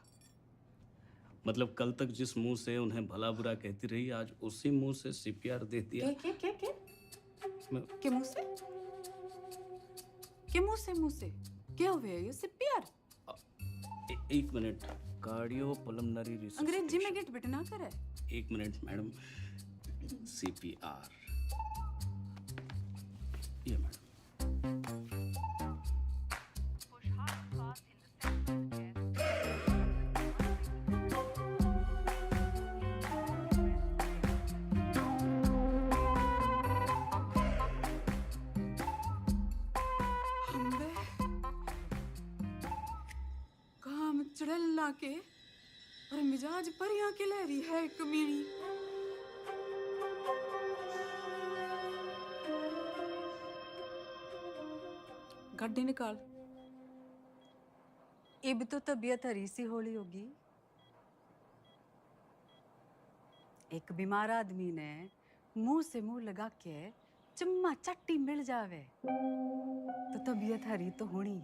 मतलब कल तक जिस मुंह से उन्हें भला बुरा कहती रही, आज उसी मुंह से सीपीआर दे दिया। के मुंह से? के मुंह से क्या हुआ ये सीपीआर? एक मिनट, कार्डियो पल्मोनरी रिसर्च। अंग्रेजी में गेट बिटना करे। एक मिनट मैडम, सीपीआर ये मैडम। काम चढ़ला के और मिजाज परियां के लहरी है कमीनी। गड्डी निकाल। ये भी तो तबीयत हरी सी होली होगी। एक बीमार आदमी ने मुंह से मुंह लगा के चम्मा चट्टी मिल जावे तो तबीयत हरी तो होनी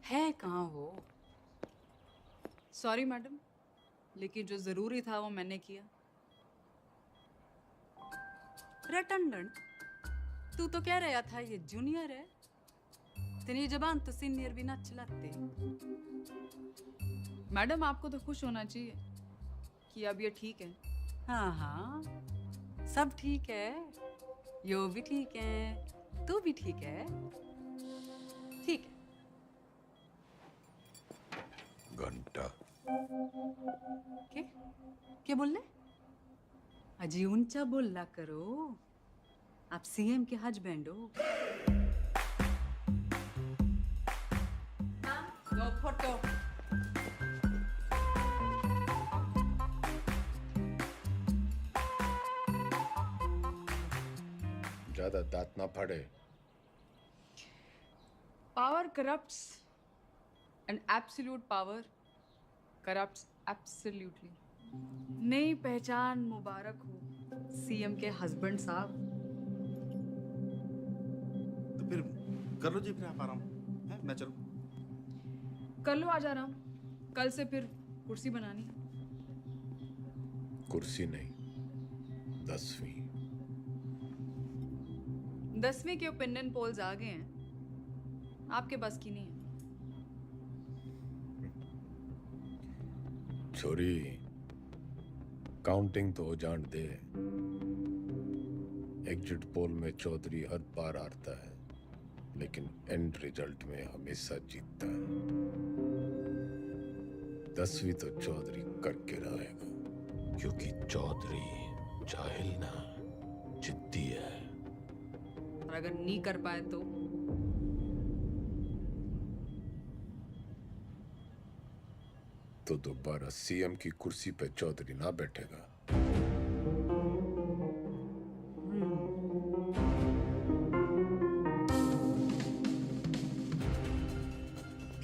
है कहाँ हो? सॉरी मैडम, लेकिन जो जरूरी था वो मैंने किया। रटंडन, तू तो कह रहा था ये जूनियर है, तेरी जबान तो सीनियर भी ना चलाते। मैडम आपको तो खुश होना चाहिए कि अब ये ठीक है। हाँ हाँ, सब ठीक है, यो भी ठीक है, तू भी ठीक है, ठीक है। घंटा क्या बोल रहे? अजी ऊंचा बोला करो, आप सीएम के हस्बैंड हो। दो फोटो। ज्यादा दांत ना फाड़े। Power corrupts and absolute power corrupts absolutely. नई पहचान मुबारक हो सीएम के हस्बैंड साहब। तो फिर कर लो जी, फिर आप आराम है, मैं चलूं। कर लो आज आराम, कल से फिर कुर्सी बनानी। कुर्सी नहीं, 10वीं। 10वीं के ओपिनियन पोल्स आ गए हैं, आपके बस की नहीं है। छोरी, काउंटिंग तो हो जान दे। एग्जिट पोल में चौधरी हर बार हारता है, लेकिन एंड रिजल्ट में हमेशा जीतता है। 10वीं तो चौधरी करके रहेगा, क्योंकि चौधरी जाहिल ना, जिद्दी है। और अगर नहीं कर पाए तो दोबारा सीएम की कुर्सी पे चौधरी ना बैठेगा।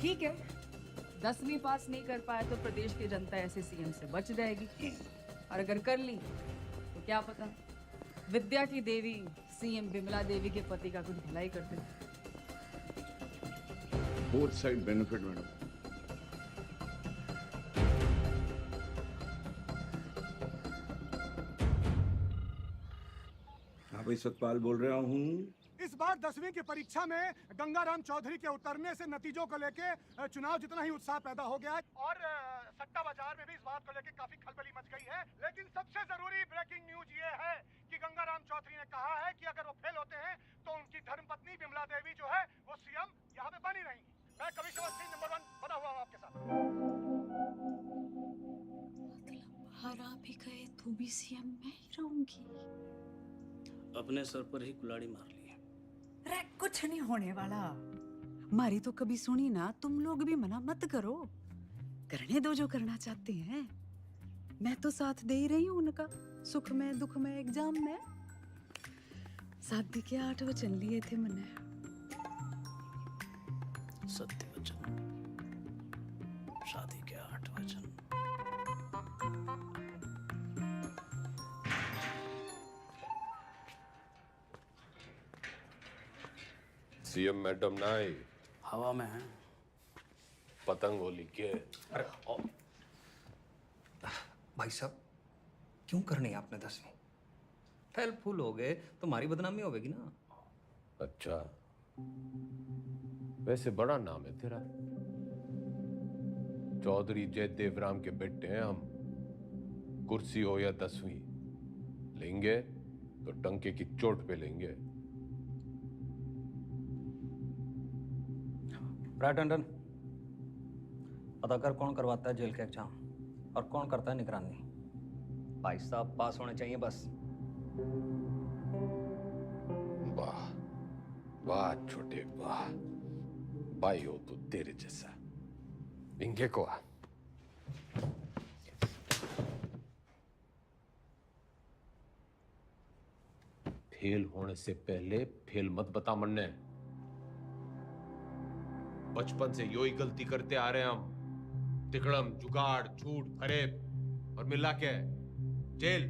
ठीक है, 10वीं पास नहीं कर पाए तो प्रदेश की जनता ऐसे सीएम से बच जाएगी, और अगर कर ली तो क्या पता विद्या की देवी सीएम विमला देवी के पति का कुछ भलाई कर दे। Both side benefit madam. भाई सतपाल बोल रहा हूँ। इस बार 10वीं की परीक्षा में गंगाराम चौधरी के उतरने से नतीजों को लेके चुनाव जितना ही उत्साह पैदा हो गया है, और सट्टा बाजार में भी इस बात को लेके काफी खलबली मच गई है। लेकिन सबसे जरूरी ब्रेकिंग न्यूज ये है कि गंगाराम चौधरी ने कहा है कि अगर वो फेल होते हैं तो उनकी धर्मपत्नी विमला देवी जो है वो सीएम यहाँ पे बनी रहेंगी। मैं कमिश्नर सिंह नंबर 1 बना हुआ हूँ आपके साथ। हरा भी गए तो भी सीएम मैं ही रहूंगी। अपने सर पर ही कुल्हाड़ी मार ली। रे कुछ नहीं होने वाला, मारी तो कभी सुनी ना। तुम लोग भी मना मत करो, करने दो जो करना चाहते हैं। मैं तो साथ दे ही रही हूँ उनका, सुख में दुख में एग्जाम में। शादी के 8 वचन लिए थे मैंने। सत्य वचन, शादी के 8 वचन। सीएम मैडम ना आई, हवा में है। पतंग होली के। अरे भाई साहब क्यों करनी आपने 10वीं? फेल फूल हो गए तो हमारी बदनामी होगी ना। अच्छा, वैसे बड़ा नाम है तेरा। चौधरी जयदेव राम के बेटे हैं हम। कुर्सी हो या 10वीं, लेंगे तो टंके की चोट पे लेंगे। राइट टंडन, पता कर कौन करवाता है जेल के एग्जाम और कौन करता है निगरानी। भाई साहब पास होने चाहिए बस। वाह वाह छोटे वाह, भाई हो तो तेरे जैसा। इंगे को आ। फेल होने से पहले फेल मत बता मन्ने। बचपन से यो ही गलती करते आ रहे हैं हम। तिकड़म, जुगाड़, झूठ, फरेब और मिला के जेल।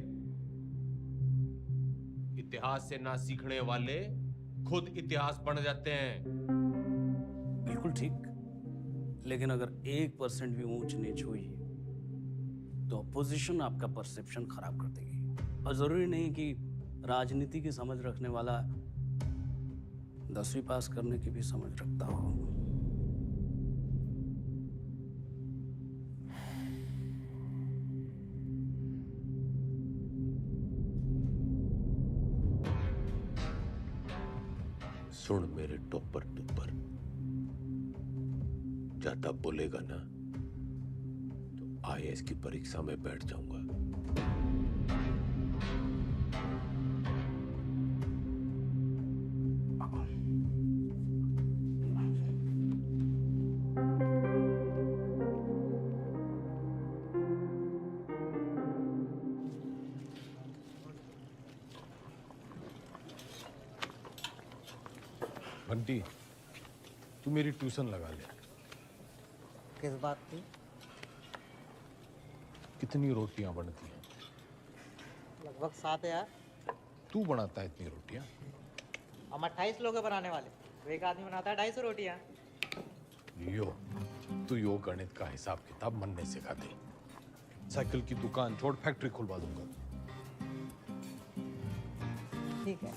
इतिहास से ना सीखने वाले खुद इतिहास बन जाते हैं। बिल्कुल ठीक, लेकिन अगर 1% भी ऊंच नीच हुई तो अपोजिशन आपका परसेप्शन खराब कर देगी। और जरूरी नहीं कि राजनीति की समझ रखने वाला 10वीं पास करने की भी समझ रखता हो। सुन मेरे टोपर टुपर, ज्यादा बोलेगा ना तो IAS की परीक्षा में बैठ जाऊंगा। बंटी, तू मेरी ट्यूशन लगा ले। किस बात की? कितनी रोटियां बनती हैं? लगभग 7 यार। तू बनाता है इतनी रोटियां? हम 28 लोग हैं बनाने वाले, तो एक आदमी बनाता है 250 रोटियां। तू यो गणित का हिसाब किताब मनने सिखा दे। साइकिल की दुकान छोड़ फैक्ट्री खुलवा दूंगा। ठीक है।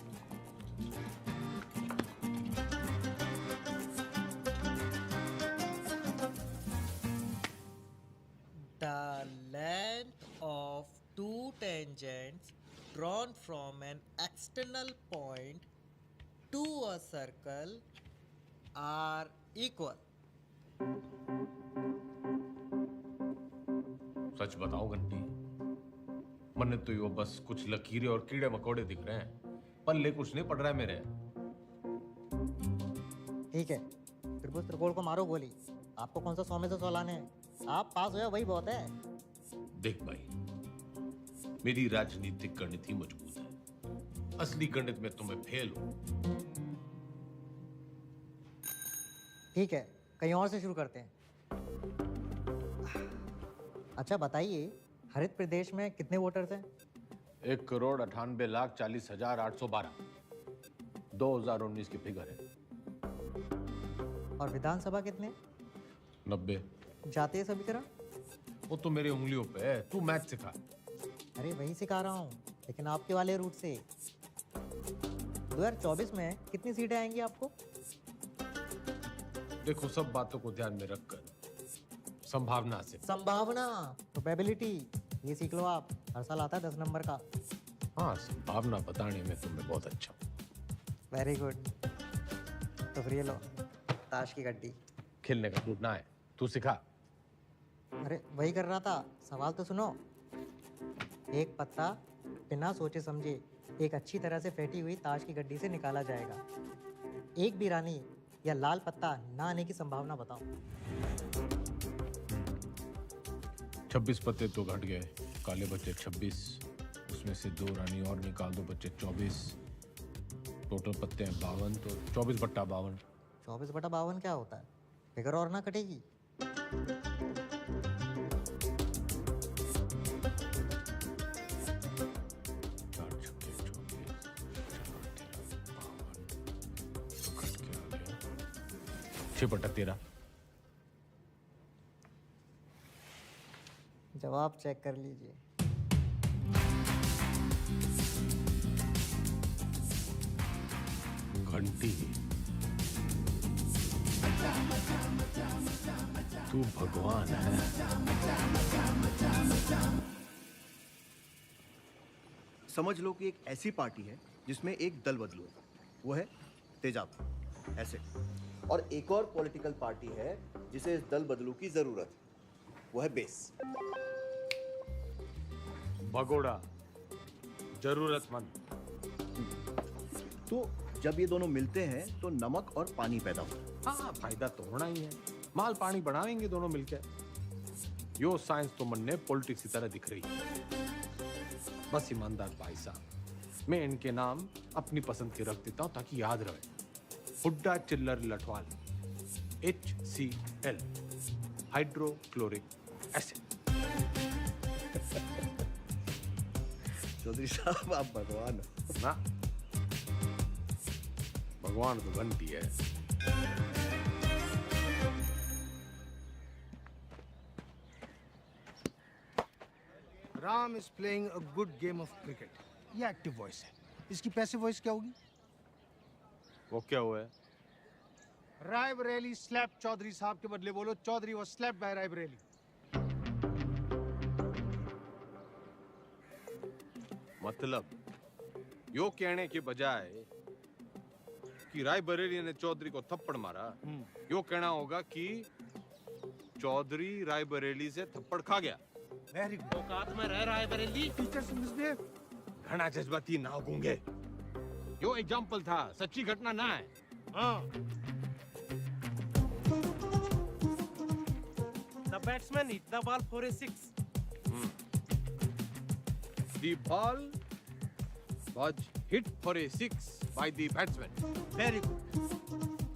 The length of two tangents drawn from an external point to a circle are equal. सच बताओ घंटी, मन्ने तो यो बस कुछ लकीरें और कीड़े मकोड़े दिख रहे हैं, पल्ले कुछ नहीं पड़ रहा है मेरे। ठीक है, त्रिभुज त्रिकोण को मारो गोली। आपको कौन सा 100 में से 100 लाने हैं? आप पास हो वही बहुत है। देख भाई, मेरी राजनीतिक गणित ही मजबूत है। असली गणित में तुम्हें फेल हो। ठीक है, कहीं और से शुरू करते हैं। अच्छा बताइए, हरित प्रदेश में कितने वोटर्स हैं? 1,98,40,812। 2019 की फिगर है। और विधानसभा कितने? 90। जातीय समीकरण? वो तो मेरी उंगलियों पे है, तू मैथ सिखा। अरे वही सिखा रहा हूँ, लेकिन आपके वाले रूट से। 2024 में कितनी सीटें आएंगी आपको? देखो, सब बातों को ध्यान में रखकर संभावना से। संभावना, प्रोबेबिलिटी, ये सीख लो आप। हर साल आता है 10 नंबर का। हाँ, संभावना बताने में तुम्हें बहुत अच्छा। Very good. तो फिर ये लो, ताश की गड्डी। खेलने का मूड ना है, तू सिखा। अरे वही कर रहा था, सवाल तो सुनो। एक पत्ता बिना सोचे समझे एक अच्छी तरह से फेंटी हुई ताश की गड्डी से निकाला जाएगा। एक भी रानी या लाल पत्ता ना आने की संभावना बताओ। 26 पत्ते तो घट गए, काले बच्चे 26, उसमें से 2 रानी और निकाल दो, बच्चे 24। टोटल पत्ते हैं 52, तो 24/52। 24/52 क्या होता है? फिगर और ना कटेगी। जवाब चेक कर लीजिए। घंटी, तू भगवान है। समझ लो कि एक ऐसी पार्टी है जिसमें एक दल बदलू है, वो है तेजाब ऐसे, और एक और पॉलिटिकल पार्टी है जिसे इस दल बदलू की जरूरत है, वो है बेस। भगोड़ा, जरूरतमंद। तो जब ये दोनों मिलते हैं तो नमक और पानी पैदा होता है। हाँ, फायदा तो होना ही है। माल पानी बढ़ाएंगे दोनों मिलकर। यो साइंस तो मन ने पॉलिटिक्स की तरह दिख रही है। बस ईमानदार भाई साहब, मैं इनके नाम अपनी पसंद के रख देता हूं ताकि याद रहे। Hooda Chillar Lathwal, HCl, hydrochloric acid. Chaudhary साहब आप भगवान हो ना। भगवान तो घंटी है। Ram is playing a good game of cricket. ये एक्टिव वॉइस है। इसकी पैसिव वॉइस क्या होगी? वो क्या हुआ है? रायबरेली स्लैप चौधरी साहब के बदले बोलो Chaudhary was slapped by Raebareli. मतलब यो कहने के बजाय कि रायबरेली ने चौधरी को थप्पड़ मारा, यो कहना होगा कि चौधरी रायबरेली से थप्पड़ खा गया। Very good. औकात में रह रायबरेली। Teachers misbehave. घना जज्बाती ना गूंगे। यो एग्जाम्पल था, सच्ची घटना ना है। हाँ। The batsman hit the ball for a 6. The ball was hit for a 6 by the batsman. Very good.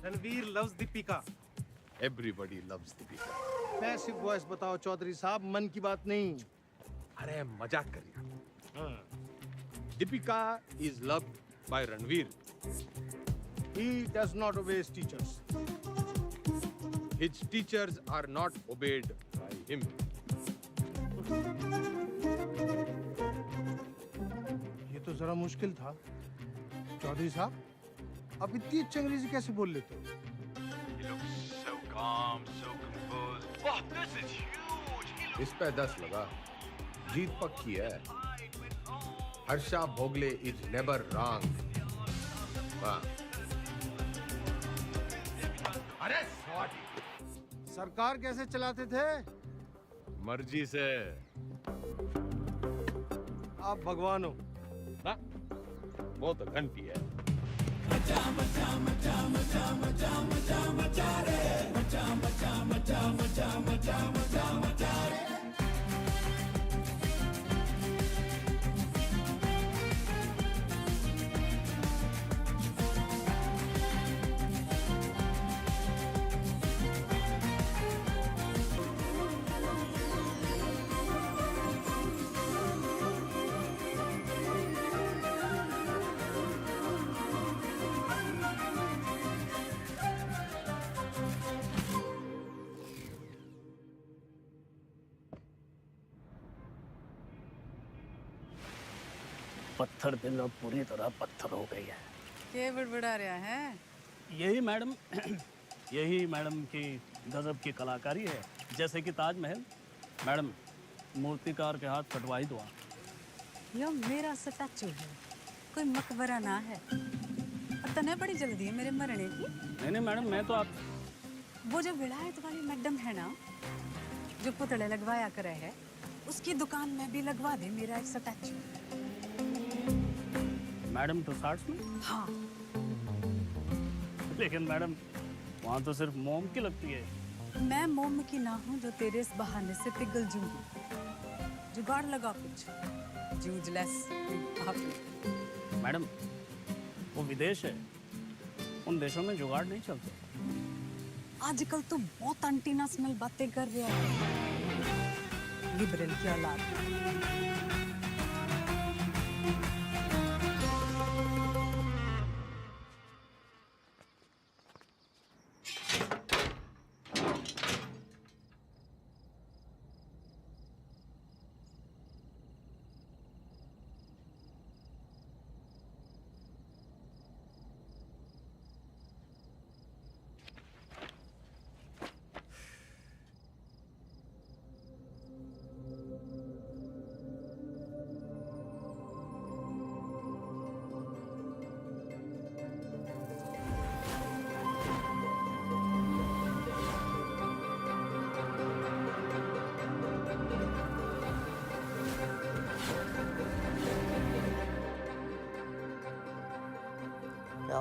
Ranveer loves Deepika. Everybody loves Deepika. Passive voice बताओ चौधरी साहब, मन की बात नहीं। अरे मजाक कर रहा। Deepika is loved by Ranveer. He does not obey his teachers. His teachers are not obeyed by him. ये तो जरा मुश्किल था। चौधरी साहब, आप इतनी अच्छी अंग्रेजी कैसे बोल लेते हो? He looks so calm, so composed. Wow, this is huge. इस पे 10 लगा। जीत पक्की है। Harsha Bhogle is never wrong. वाह। अरे सॉरी। सरकार कैसे चलाते थे? मर्जी से। आप भगवान हो। ना? वो तो घंटी है। पत्थर दिल अब पूरी तरह पत्थर हो गई है। क्या बड़बड़ा रहा है? यही मैडम यही मैडम की गजब की कलाकारी है। जैसे कि ताजमहल, मैडम मूर्तिकार के हाथ कटवाई दो। यो मेरा स्टैचू है, कोई मकबरा ना है। और तने बड़ी जल्दी है मेरे मरने की। नहीं मैडम, मैं तो आप वो जो विलायत वाली मैडम है ना, जो पुतले लगवाया करे है, उसकी दुकान में भी लगवा दे मेरा एक स्टैचू। मैडम टुसार्ट्स में? हाँ। लेकिन मैडम वहाँ तो सिर्फ मोम की लगती है। मैं मोम की ना हूँ जो तेरे इस बहाने से पिघल जूंगी। जुगाड़ लगा कुछ। जूझलेस। मैडम वो विदेश है, उन देशों में जुगाड़ नहीं चलते। आजकल तो बहुत एंटीनेशनल बातें कर रहा है। लिबरल की औलाद।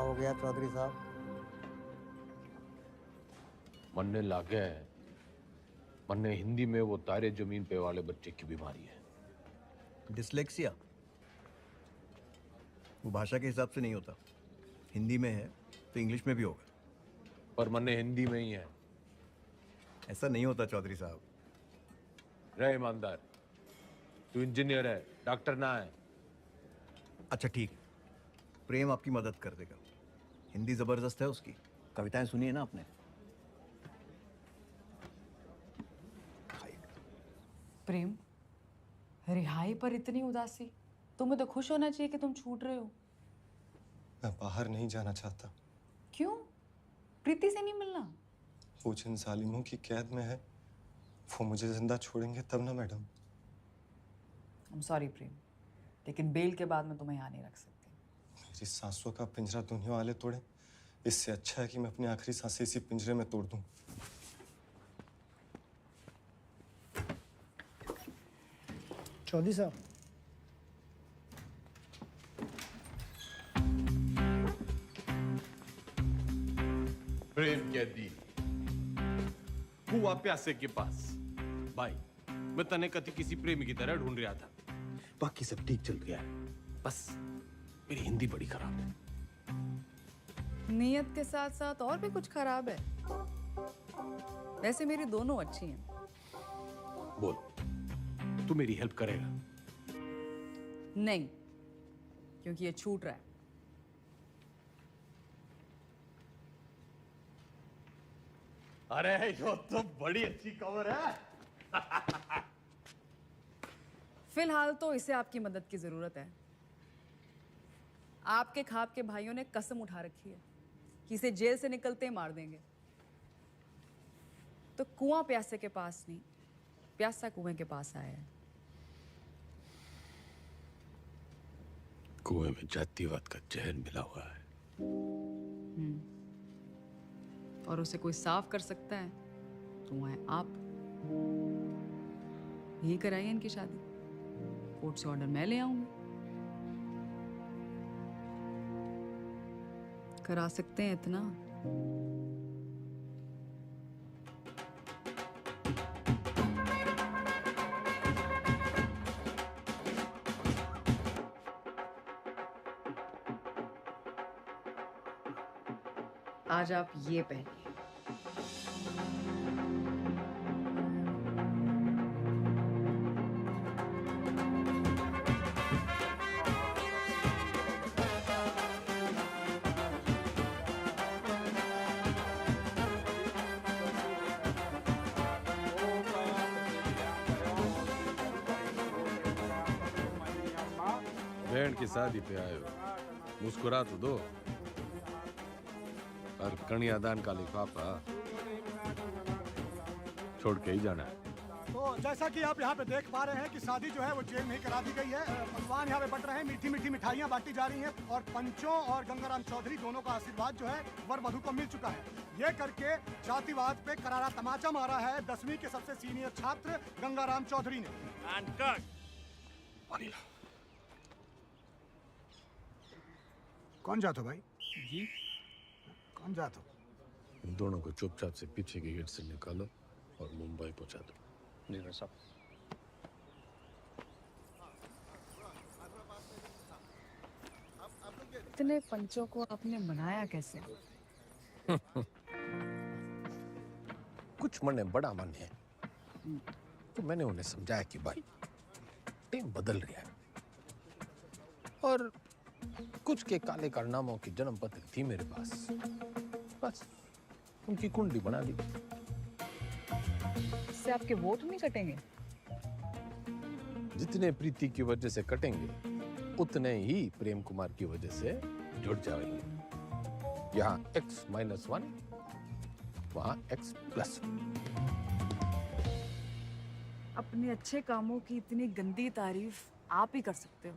हो गया चौधरी साहब? मरने लागे है। मन्ने हिंदी में वो तारे जमीन पे वाले बच्चे की बीमारी है। डिसलेक्सिया वो भाषा के हिसाब से नहीं होता। हिंदी में है तो इंग्लिश में भी होगा। पर मन्ने हिंदी में ही है। ऐसा नहीं होता चौधरी साहब। रहे ईमानदार, तू इंजीनियर है, डॉक्टर ना है। अच्छा ठीक है, प्रेम आपकी मदद कर देगा। हिंदी जबरदस्त है उसकी। कविताएं सुनी है ना आपने? प्रेम, रिहाई पर इतनी उदासी? तुम्हें तो खुश होना चाहिए कि तुम छूट रहे हो। मैं बाहर नहीं जाना चाहता। क्यों? प्रीति से नहीं मिलना? वो जिन जालिमों की कैद में है वो मुझे जिंदा छोड़ेंगे तब ना मैडम। I'm sorry प्रेम, लेकिन बेल के बाद मैं तुम्हें यहाँ नहीं रख सकती। मेरी सांसों का पिंजरा दुनिया वाले तोड़े, इससे अच्छा है कि मैं अपनी आखिरी सांसें इसी पिंजरे में तोड़ दूं। चौधरी साहब, प्रेम कैदी हुआ प्यासे के पास। भाई, मैं तने कति किसी प्रेमी की तरह ढूंढ रहा था। बाकी सब ठीक चल गया है, बस मेरी हिंदी बड़ी खराब है। नियत के साथ साथ और भी कुछ खराब है? वैसे मेरी दोनों अच्छी हैं। बोल, तू मेरी हेल्प करेगा? नहीं, क्योंकि ये छूट रहा है। अरे यो तो बड़ी अच्छी खबर है। फिलहाल तो इसे आपकी मदद की जरूरत है। आपके खाप के भाइयों ने कसम उठा रखी है कि इसे जेल से निकलते ही मार देंगे। तो कुआं प्यासे के पास नहीं, प्यासा कुएं के पास आया है। कुएं में जातिवाद का जहर मिला हुआ है। और उसे कोई साफ कर सकता है तो वो है आप। यही कराइए इनकी शादी। कोर्ट से ऑर्डर मैं ले आऊंगी। करा सकते हैं इतना? आज आप ये पहनिए। बहन की शादी पे आए हो, मुस्कुरा तो दो। और कन्यादान का लिफाफा छोड़ के ही जाना है। तो जैसा कि आप यहाँ पे देख पा रहे हैं कि शादी जो है वो जेल में ही करा दी गई है। पकवान यहाँ पे बट रहे हैं, मीठी मीठी मिठाइयाँ बांटी जा रही हैं और पंचों और गंगाराम चौधरी दोनों का आशीर्वाद जो है वर वधू को मिल चुका है। ये करके जातिवाद पे करारा तमाचा मारा है 10वीं के सबसे सीनियर छात्र गंगाराम चौधरी ने। कौन जातो भाई? जी कौन जातो? इन दोनों को चुपचाप से पीछे के गेट से निकालो और मुंबई पहुंचा दो। जी भाई साहब। इतने पंचों को आपने मनाया कैसे? कुछ मन में बड़ा मन है, तो मैंने उन्हें समझाया कि भाई टीम बदल रही है और कुछ के काले कारनामों की जन्म पत्र थी मेरे पास, बस उनकी कुंडली बना दी। इससे आपके वोट नहीं कटेंगे? जितने प्रीति की वजह से कटेंगे उतने ही प्रेम कुमार की वजह से जुड़ जाएंगे। यहाँ X-1, वहाँ X+1। अपने अच्छे कामों की इतनी गंदी तारीफ आप ही कर सकते हो।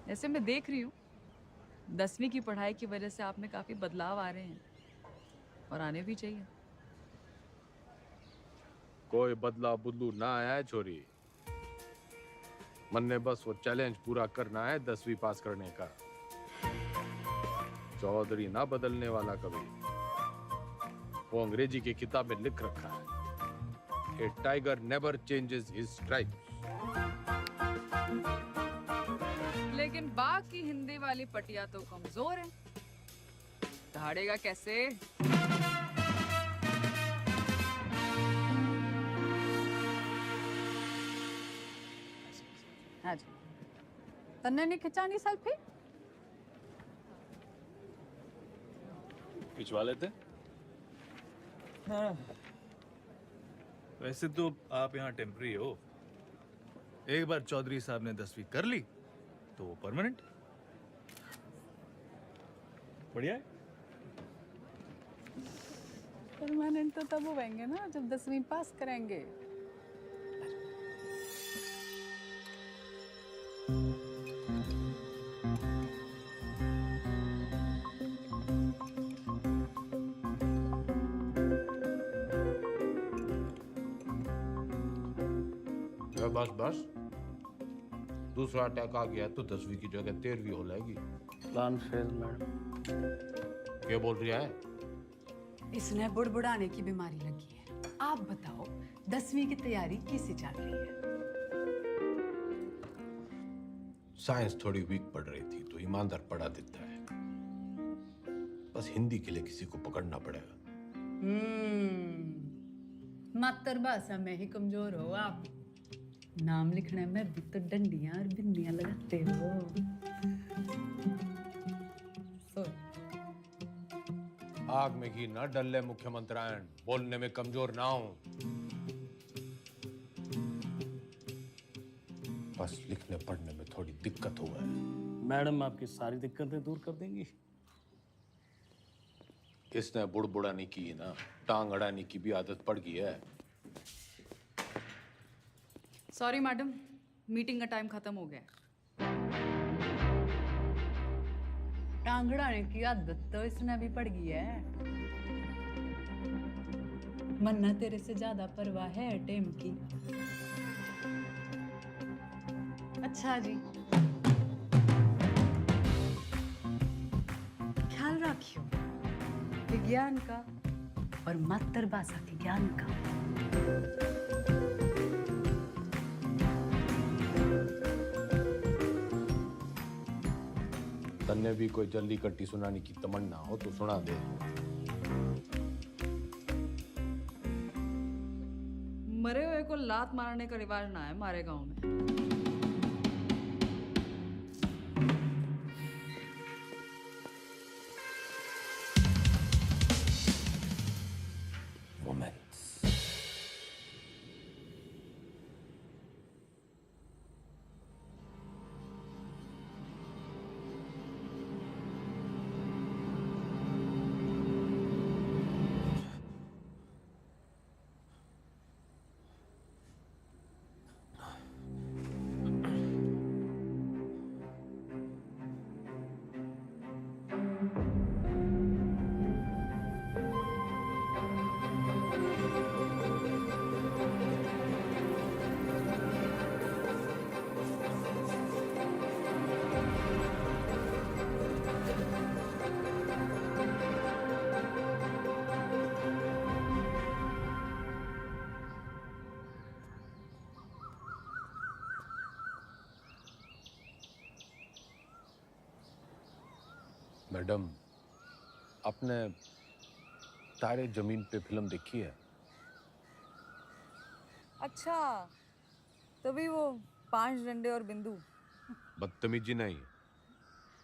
जैसे मैं देख रही हूँ 10वीं की पढ़ाई की वजह से आप में काफी बदलाव आ रहे हैं और आने भी चाहिए। कोई बदला बुदलू ना आया है छोरी। मन ने बस वो चैलेंज पूरा करना है 10वीं पास करने का। चौधरी ना बदलने वाला कभी। वो अंग्रेजी की किताब में लिख रखा है, a tiger never changes his stripes. लेकिन बाकी हिंदी वाली पटिया तो कमजोर है, दहाड़ेगा कैसे? हाँ जी, तन्ने नहीं खिंचानी सेल्फी? खिंचवा लेते। हाँ। वैसे तो आप यहाँ टेम्पररी हो। एक बार चौधरी साहब ने 10वीं कर ली तो वो परमानेंट। बढ़िया है। परमानेंट तो तब होंगे ना जब 10वीं पास करेंगे। बस बस, दूसरा अटैक आ गया तो 10वीं की जगह 13वीं हो जाएगी। Plan fail madam. क्या बोल रही है? इसने बुड़बुड़ाने की बीमारी लगी है। आप बताओ 10वीं की तैयारी कैसे चल रही है? साइंस थोड़ी वीक पड़ रही थी तो ईमानदार पढ़ा देता है। बस हिंदी के लिए किसी को पकड़ना पड़ेगा। मातृभाषा में ही कमजोर हो आप। नाम लिखने में भी तो डंडियां और बिंदियां लगाते हो। आग में घी न डल्ले मुख्यमंत्रियान, बोलने में कमजोर ना हो। बस लिखने पढ़ने में थोड़ी दिक्कत हुआ है। मैडम आपकी सारी दिक्कतें दूर कर देंगी। इसने बुड़बुड़ाने की ना, टांग अड़ाने की भी आदत पड़ गई है। सॉरी मैडम, मीटिंग का टाइम खत्म हो गया। टांगड़ाने की आदत तो इसने भी पड़ गई है। मन्ना तेरे से ज्यादा परवाह है टेम की। अच्छा जी, ख्याल रखियो विज्ञान का और मातृभाषा के ज्ञान का। तन्ने भी कोई जल्दी कट्टी सुनाने की तमन्ना हो तो सुना दे। मरे हुए को लात मारने का रिवाज ना है हमारे गांव में। मैडम, आपने तारे जमीन पे फिल्म देखी है? अच्छा, तभी वो 5 डंडे और बिंदु। बदतमीजी नहीं,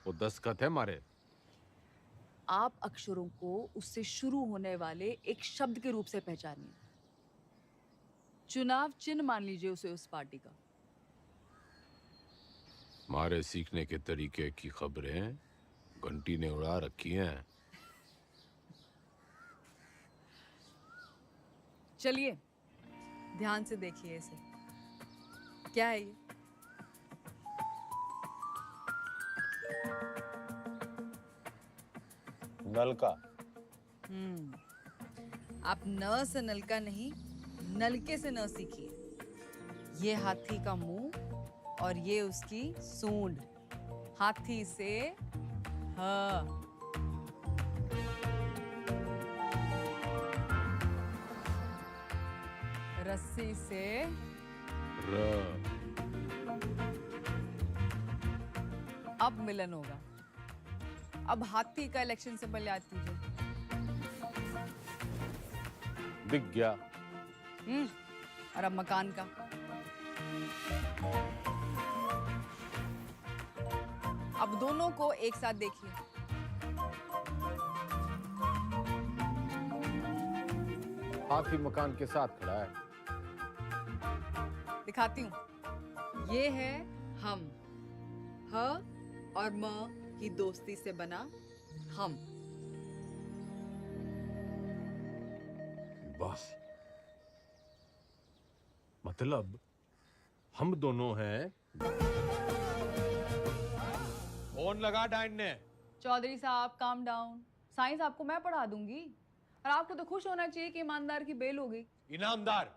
वो दस्तखत है मारे। आप अक्षरों को उससे शुरू होने वाले एक शब्द के रूप से पहचानिए। चुनाव चिन्ह मान लीजिए उसे उस पार्टी का। मारे सीखने के तरीके की खबरें घंटी ने उड़ा रखी हैं। चलिए ध्यान से देखिए इसे। क्या है ये? नलका। आप न से नलका नहीं, नलके से न सीखिए। ये हाथी का मुंह और ये उसकी सूंड। हाथी से ह, रस्सी से अब मिलन होगा। अब हाथी का इलेक्शन सिंबल याद कीजिए। दिख गया। और अब मकान का। अब दोनों को एक साथ देखिए। हाथी मकान के साथ खड़ा है। दिखाती हूँ। ये है हम, ह और म की दोस्ती से बना हम। बस मतलब हम दोनों हैं। फोन लगा डाइन ने। चौधरी साहब काम डाउन। साइंस आपको मैं पढ़ा दूंगी और आपको तो खुश होना चाहिए कि ईमानदार की बेल हो गई। इनामदार।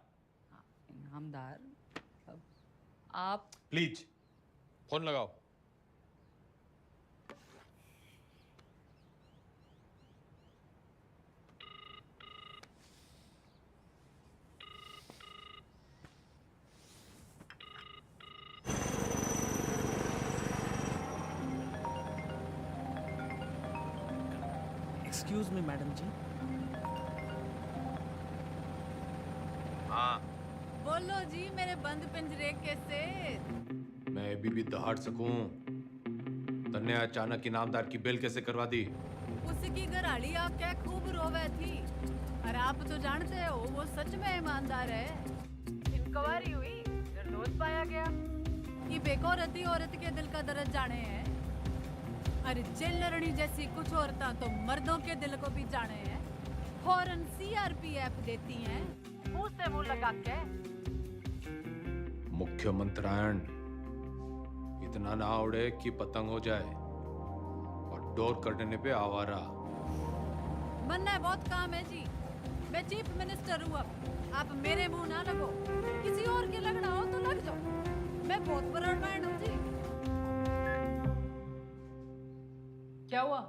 इनामदार आप प्लीज फोन लगाओ। एक्सक्यूज मी मैडम जी। हाँ बोलो जी मेरे बंद पिंजरे के सेठ। मैं अभी भी दहाड़ सकूं। तन्ने अचानक इनामदार की बेल कैसे करवा दी? उसकी घराड़ी आप क्या खूब रोवे थी। और आप तो जानते हो वो सच में ईमानदार है। इंक्वायरी हुई, निर्दोष पाया गया। ये बेकौरती औरत के दिल का दर्द जाने हैं। अरे जेल लड़नी जैसी कुछ औरतां तो मर्दों के दिल को भी जाने हैं। फौरन सीआरपीएफ देती हैं मुंह से मुंह लगा के। मुख्यमंत्रायण इतना ना उड़े कि पतंग हो जाए और डोर कटने पे आवारा। बनना बहुत काम है जी। मैं चीफ मिनिस्टर हूँ। अब आप मेरे मुंह ना लगो। किसी और के लगना हो तो लग जाओ। मैं बहुत ब्रॉडमाइंड हूँ जी। क्या हुआ?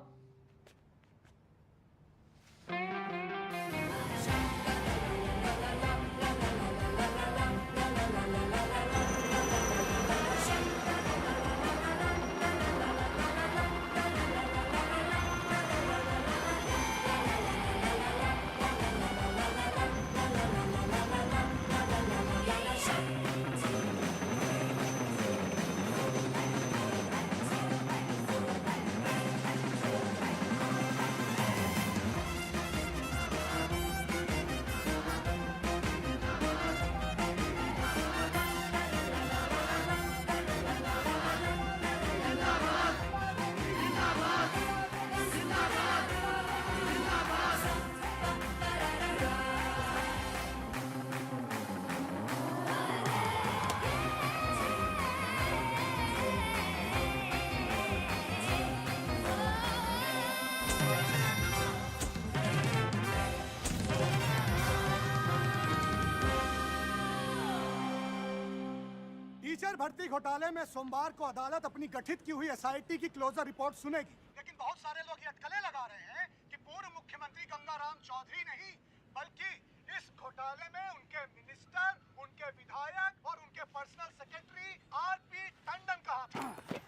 टीचर भर्ती घोटाले में सोमवार को अदालत अपनी गठित की हुई एसआईटी की क्लोजर रिपोर्ट सुनेगी। लेकिन बहुत सारे लोग ये अटकलें लगा रहे हैं कि पूर्व मुख्यमंत्री गंगाराम चौधरी नहीं बल्कि इस घोटाले में उनके मिनिस्टर, उनके विधायक और उनके पर्सनल सेक्रेटरी आरपी टंडन का हाथ है।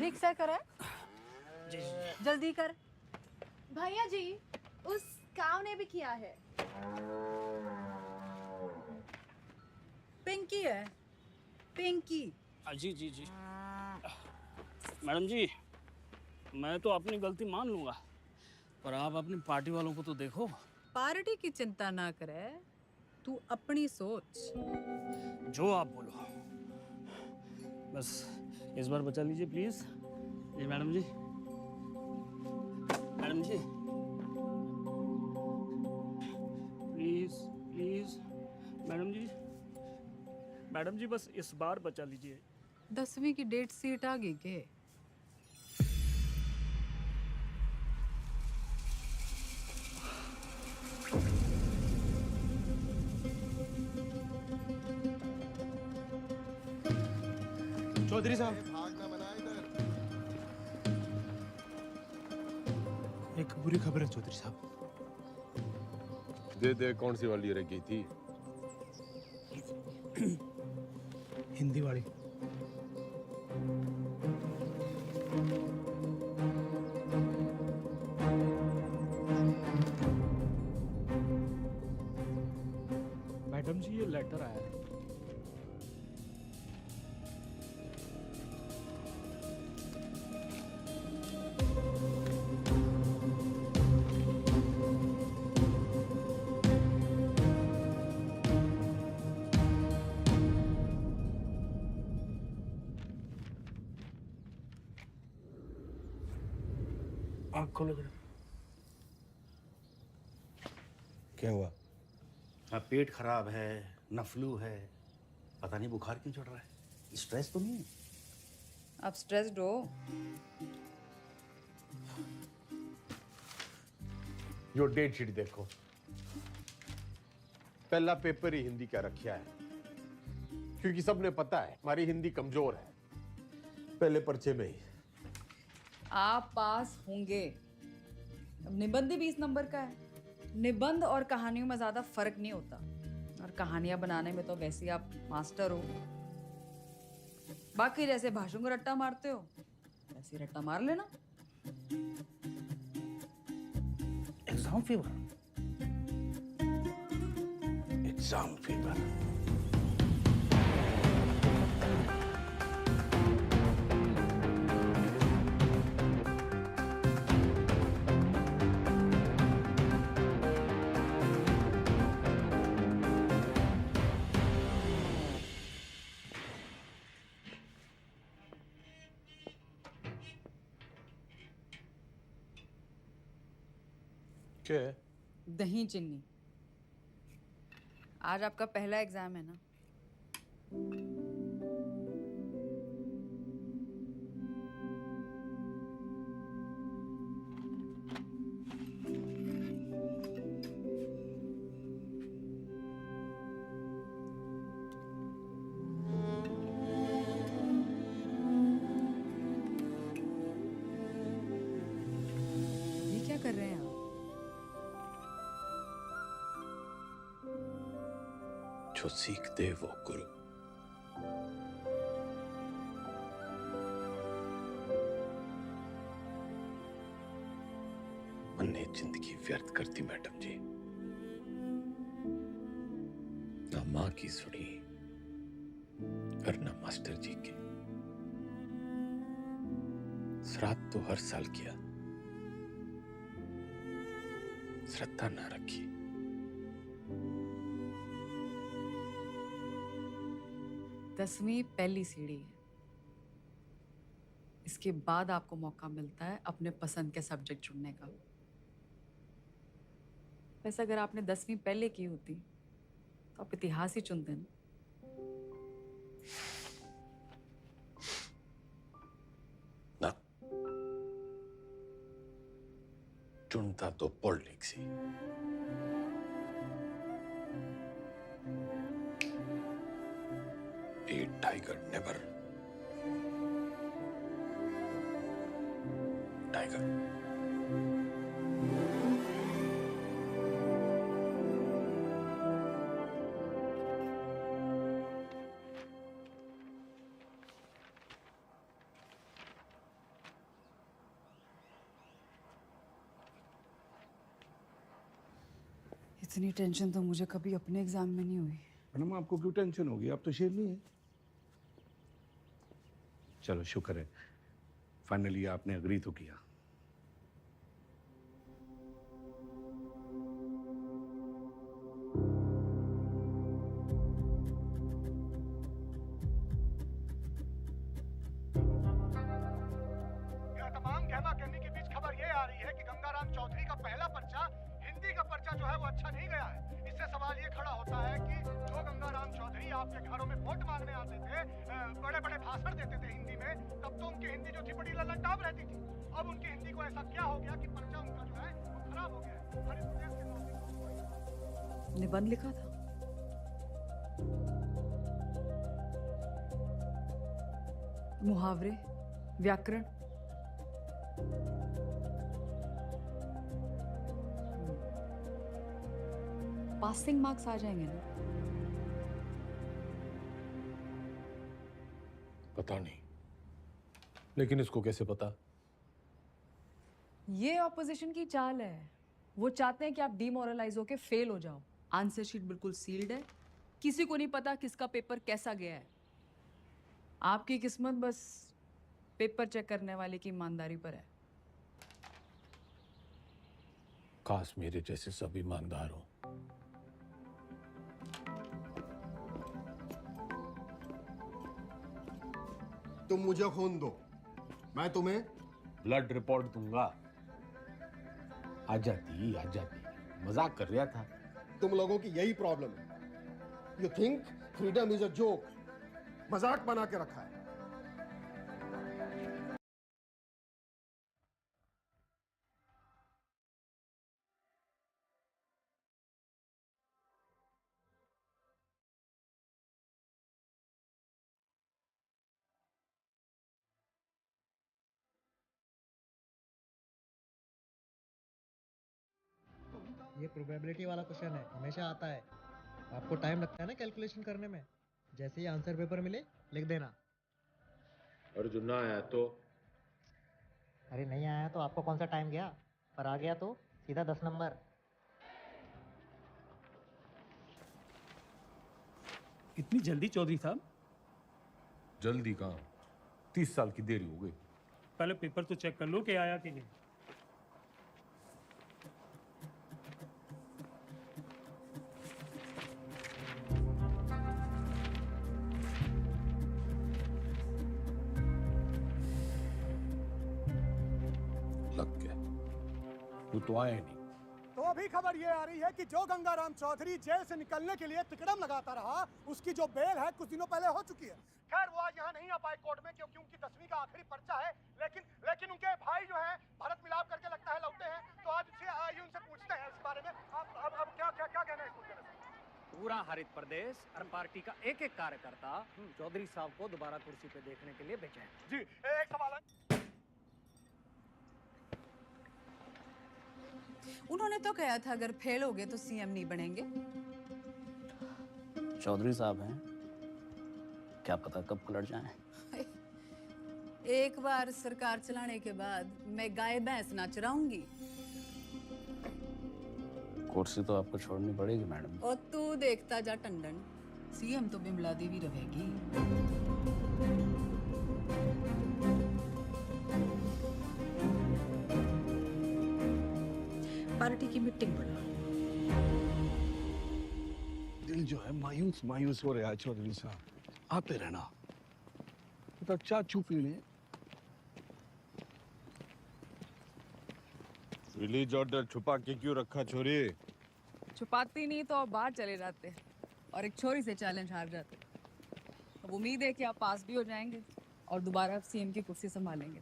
रिक्शा करे जल्दी कर। भैया जी उस काव ने भी किया है। पिंकी है पिंकी। जी जी जी मैडम जी, मैं तो अपनी गलती मान लूंगा, पर आप अपनी पार्टी वालों को तो देखो। पार्टी की चिंता ना करे, तू अपनी सोच। जो आप बोलो, बस इस बार बचा लीजिए प्लीज। जी madam ji, madam ji please please madam ji, madam ji बस इस बार बचा लीजिए। 10वीं की डेट सीट आ गई के? चौधरी साहब, भागना मना इधर। एक बुरी खबर है चौधरी साहब। दे कौन सी वाली रह गई थी? हिंदी वाली। मैडम जी ये लेटर आया है। आँख खोलो जरा। क्या हुआ? हाँ, पेट खराब है, न फ्लू है, पता नहीं बुखार क्यों चढ़ रहा है। स्ट्रेस तो नहीं है? आप स्ट्रेस्ड हो? यो डेट शीट देखो, पहला पेपर ही हिंदी का रखा है, क्योंकि सबने पता है हमारी हिंदी कमजोर है, पहले पर्चे में ही। आप पास होंगे। अब निबंध ही 20 नंबर का है। निबंध और कहानियों में ज्यादा फर्क नहीं होता, और कहानियां बनाने में तो वैसे ही आप मास्टर हो। बाकी जैसे भाषण को रट्टा मारते हो वैसे ही रट्टा मार लेना। Exam fever. Exam fever. क्या है? दही चिन्नी। आज आपका पहला एग्जाम है ना? ये क्या कर रहे हैं आप? जो सीख दे वो गुरु। मैंने जिंदगी व्यर्थ कर दी मैडम जी, ना माँ की सुनी और ना मास्टर जी की। श्राद्ध तो हर साल किया, श्रद्धा ना रखी। दसवीं पहली सीढ़ी है। इसके बाद आपको मौका मिलता है अपने पसंद के सब्जेक्ट चुनने का। वैसे अगर आपने 10वीं पहले की होती तो आप इतिहास ही चुनते ना। ना, चुनता तो politics he. A tiger never. Tiger. इतनी टेंशन तो मुझे कभी अपने एग्जाम में नहीं हुई। मैडम आपको क्यों टेंशन होगी? आप तो शेरनी है। चलो शुक्र है, फाइनली आपने अग्री तो किया। यह तमाम कहमा कहमी के बीच खबर ये आ रही है कि गंगाराम चौधरी का पहला पर्चा, हिंदी का पर्चा जो है वो अच्छा नहीं गया है। इससे सवाल ये खड़ा होता है कि जो गंगाराम चौधरी आपके घरों में वोट मांगने आते थे, बड़े बड़े भाषण देते थे हिंदी में, तब तो उनकी हिंदी जो थी बड़ी ललनटाप रहती थी। अब उनकी हिंदी को ऐसा क्या हो गया कि पर्चा उनका जो है वो खराब हो गया है। हर इस प्रदेश के नागरिक निबंध लिखा था। मुहावरे, व्याकरण, पासिंग मार्क्स आ जाएंगे ना। पता नहीं, लेकिन इसको कैसे पता? ये ऑपोजिशन की चाल है। वो चाहते हैं कि आप डिमोरलाइज होके फेल हो जाओ। आंसर शीट बिल्कुल सील्ड है, किसी को नहीं पता किसका पेपर कैसा गया है। आपकी किस्मत बस पेपर चेक करने वाले की ईमानदारी पर है। काश मेरे जैसे सब ईमानदार हो। तुम मुझे खून दो, मैं तुम्हें ब्लड रिपोर्ट दूंगा। आ जाती, मजाक कर रहा था। तुम लोगों की यही प्रॉब्लम है। You think freedom is a joke, मजाक बना के रखा है। ये प्रोबेबिलिटी वाला क्वेश्चन है, हमेशा आता है। आपको टाइम लगता है ना कैलकुलेशन करने में। जैसे ही आंसर पेपर मिले लिख देना। और जो ना आया तो? अरे नहीं आया तो आपको कौन सा टाइम गया, पर आ गया तो सीधा 10 नंबर। इतनी जल्दी चौधरी साहब? जल्दी कहाँ, 30 साल की देरी हो गई। पहले पेपर तो चेक कर लो कि आया कि नहीं। लग गया, तू तो आया नहीं। तो अभी खबर ये आ रही है कि जो गंगाराम चौधरी जेल से निकलने के लिए तिकड़म लगाता रहा, उसकी जो बेल है कुछ दिनों पहले हो चुकी है। खैर वो आज यहाँ नहीं आ पाए कोर्ट में, क्योंकि उनकी 10वीं का आखिरी पर्चा है। लेकिन उनके भाई जो हैं भारत मिलाप करके लगता है लौटे हैं, तो आज आइए उनसे पूछते हैं इस बारे में। अब क्या कहना है इसको? पूरा हरित प्रदेश और पार्टी का एक एक कार्यकर्ता चौधरी साहब को दोबारा कुर्सी पे देखने के लिए बेचैन। जी एक सवाल है। उन्होंने तो कहा था अगर फेल हो गए तो सीएम नहीं बनेंगे। चौधरी साहब हैं, क्या पता कब पलट जाएं। एक बार सरकार चलाने के बाद मैं गाय भैंस ना चराऊंगी। कुर्सी तो आपको छोड़नी पड़ेगी मैडम। और तू देखता जा टंडन, सीएम तो बिमला देवी रहेगी। पार्टी की मीटिंग बुला। दिल जो है मायूस मायूस हो रहा है चौधरी साहब, आते रहना। तो चाय चू पी लें। रिलीज ऑर्डर छुपा के क्यों रखा छोरी? छुपाती नहीं तो आप बाहर चले जाते और एक छोरी से चैलेंज हार जाते। अब उम्मीद है कि आप पास भी हो जाएंगे और दोबारा सीएम की कुर्सी संभालेंगे।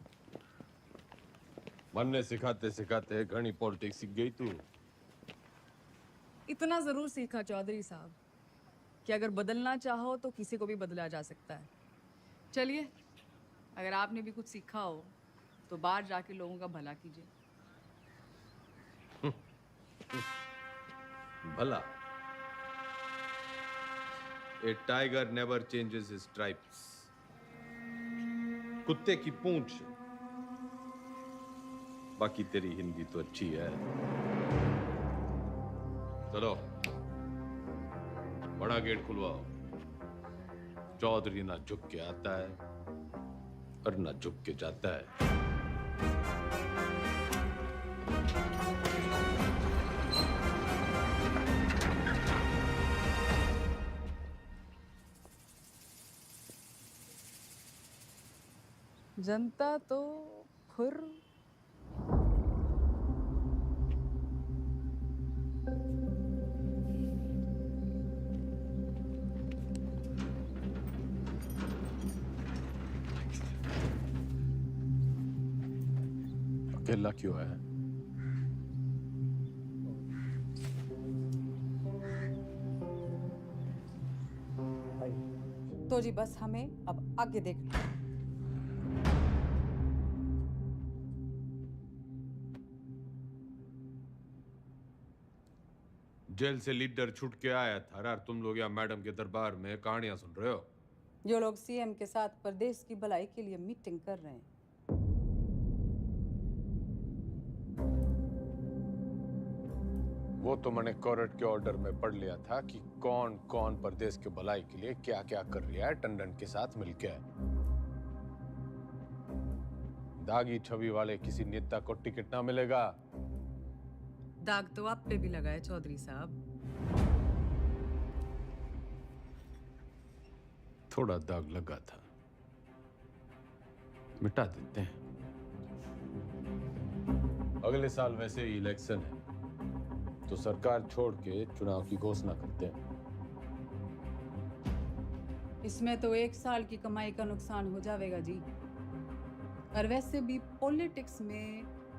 मन ने सिखाते सिखाते घनी पॉलिटिक्स सीख गई तू। इतना जरूर सीखा चौधरी साहब कि अगर बदलना चाहो तो किसी को भी बदला जा सकता है। चलिए, अगर आपने भी कुछ सीखा हो तो बाहर जाके लोगों का भला कीजिए। भला? A tiger never changes his stripes. कुत्ते की पूंछ। बाकी तेरी हिंदी तो अच्छी है। चलो बड़ा गेट खुलवाओ। चौधरी ना झुक के आता है और ना झुक के जाता है। जनता तो खुर। अकेला क्यों है? तो जी बस हमें अब आगे देखना। जेल से लीडर छूट के आया था और तुम लोग यहाँ मैडम के दरबार में कहानियां सुन रहे हो। जो लोग सीएम के साथ प्रदेश की भलाई के लिए मीटिंग कर रहे हैं। वो तो मैंने कोर्ट के ऑर्डर में पढ़ लिया था कि कौन कौन प्रदेश के भलाई के लिए क्या क्या कर रहा है टंडन के साथ मिलकर। दागी छवि वाले किसी नेता को टिकट ना मिलेगा। दाग तो आप पे भी लगा है चौधरी साहब। थोड़ा दाग लगा था, मिटा देते हैं। अगले साल वैसे ही इलेक्शन है तो सरकार छोड़ के चुनाव की घोषणा करते हैं। इसमें तो 1 साल की कमाई का नुकसान हो जाएगा जी। और वैसे भी पॉलिटिक्स में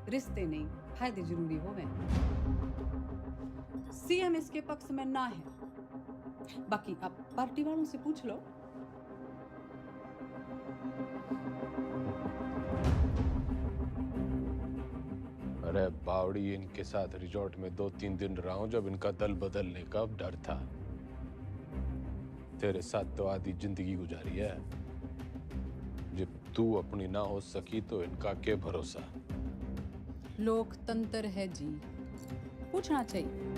रिश्ते नहीं, फायदे जरूरी होवे। सीएम इसके पक्ष में ना है, बाकी आप पार्टी वालों से पूछ लो। अरे बावड़ी, इनके साथ रिजॉर्ट में 2-3 दिन रहा हूं जब इनका दल बदलने का डर था। तेरे साथ तो आधी जिंदगी गुजारी है। जब तू अपनी ना हो सकी तो इनका क्या भरोसा। लोकतंत्र है जी, पूछना चाहिए।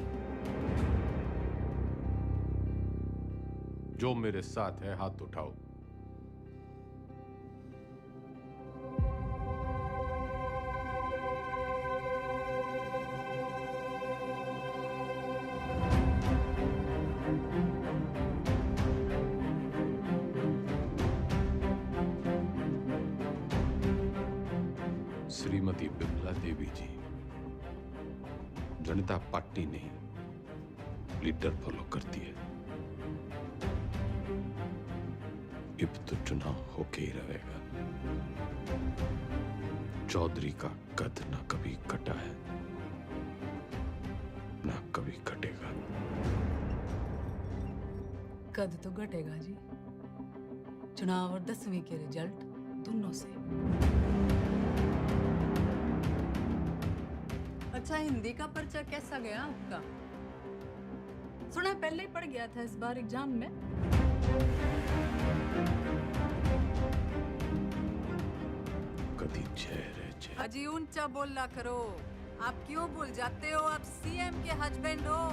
जो मेरे साथ है हाथ उठाओ। श्रीमती बिमला देवी जी, जनता पार्टी नहीं लीडर फॉलो करती है। अब तो चुनाव होके ही रहेगा। चौधरी का कद ना कभी कटा है ना कभी कटेगा। कद तो घटेगा जी, चुनाव और 10वीं के रिजल्ट दोनों से। अच्छा, हिंदी का पर्चा कैसा गया आपका? सुना पहले ही पड़ गया था इस बार एग्जाम में। कदी चेहरे अजी ऊंचा बोलना करो। आप क्यों भूल जाते हो आप सीएम के हस्बैंड हो?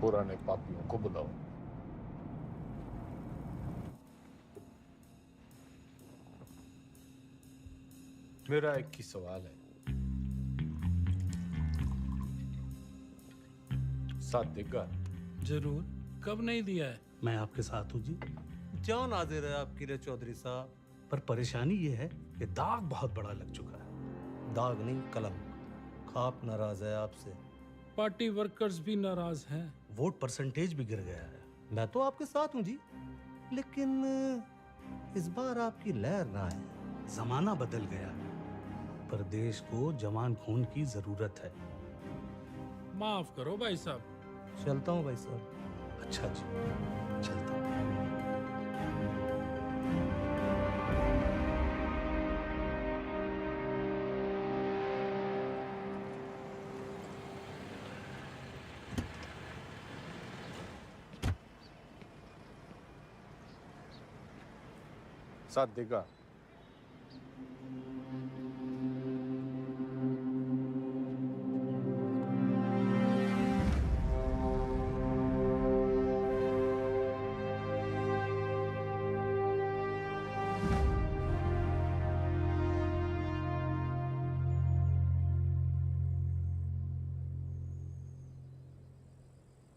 पुराने पापियों को बुलाओ। मेरा एक ही सवाल है, साथ देगा? जरूर, कब नहीं दिया है? मैं आपके साथ हूँ जी। जान हाजिर है आपकी रे चौधरी साहब। पर परेशानी ये है कि दाग बहुत बड़ा लग चुका है। दाग नहीं, कलम। खाप नाराज है आपसे। पार्टी वर्कर्स भी नाराज हैं। वोट परसेंटेज भी गिर गया है। मैं तो आपके साथ हूँ जी, लेकिन इस बार आपकी लहर ना है। जमाना बदल गया है। प्रदेश को जवान खून की जरूरत है। माफ करो भाई साहब। चलता हूँ भाई साहब। अच्छा जी, चलता हूँ। साथ देगा?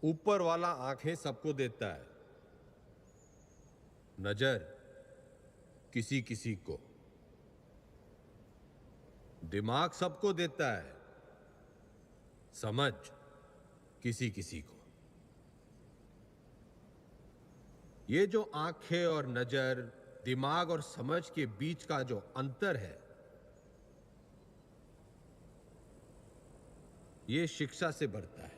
ऊपर वाला आंखें सबको देता है, नजर किसी किसी को, दिमाग सबको देता है, समझ किसी किसी को। ये जो आंखें और नजर, दिमाग और समझ के बीच का जो अंतर है, ये शिक्षा से बढ़ता है।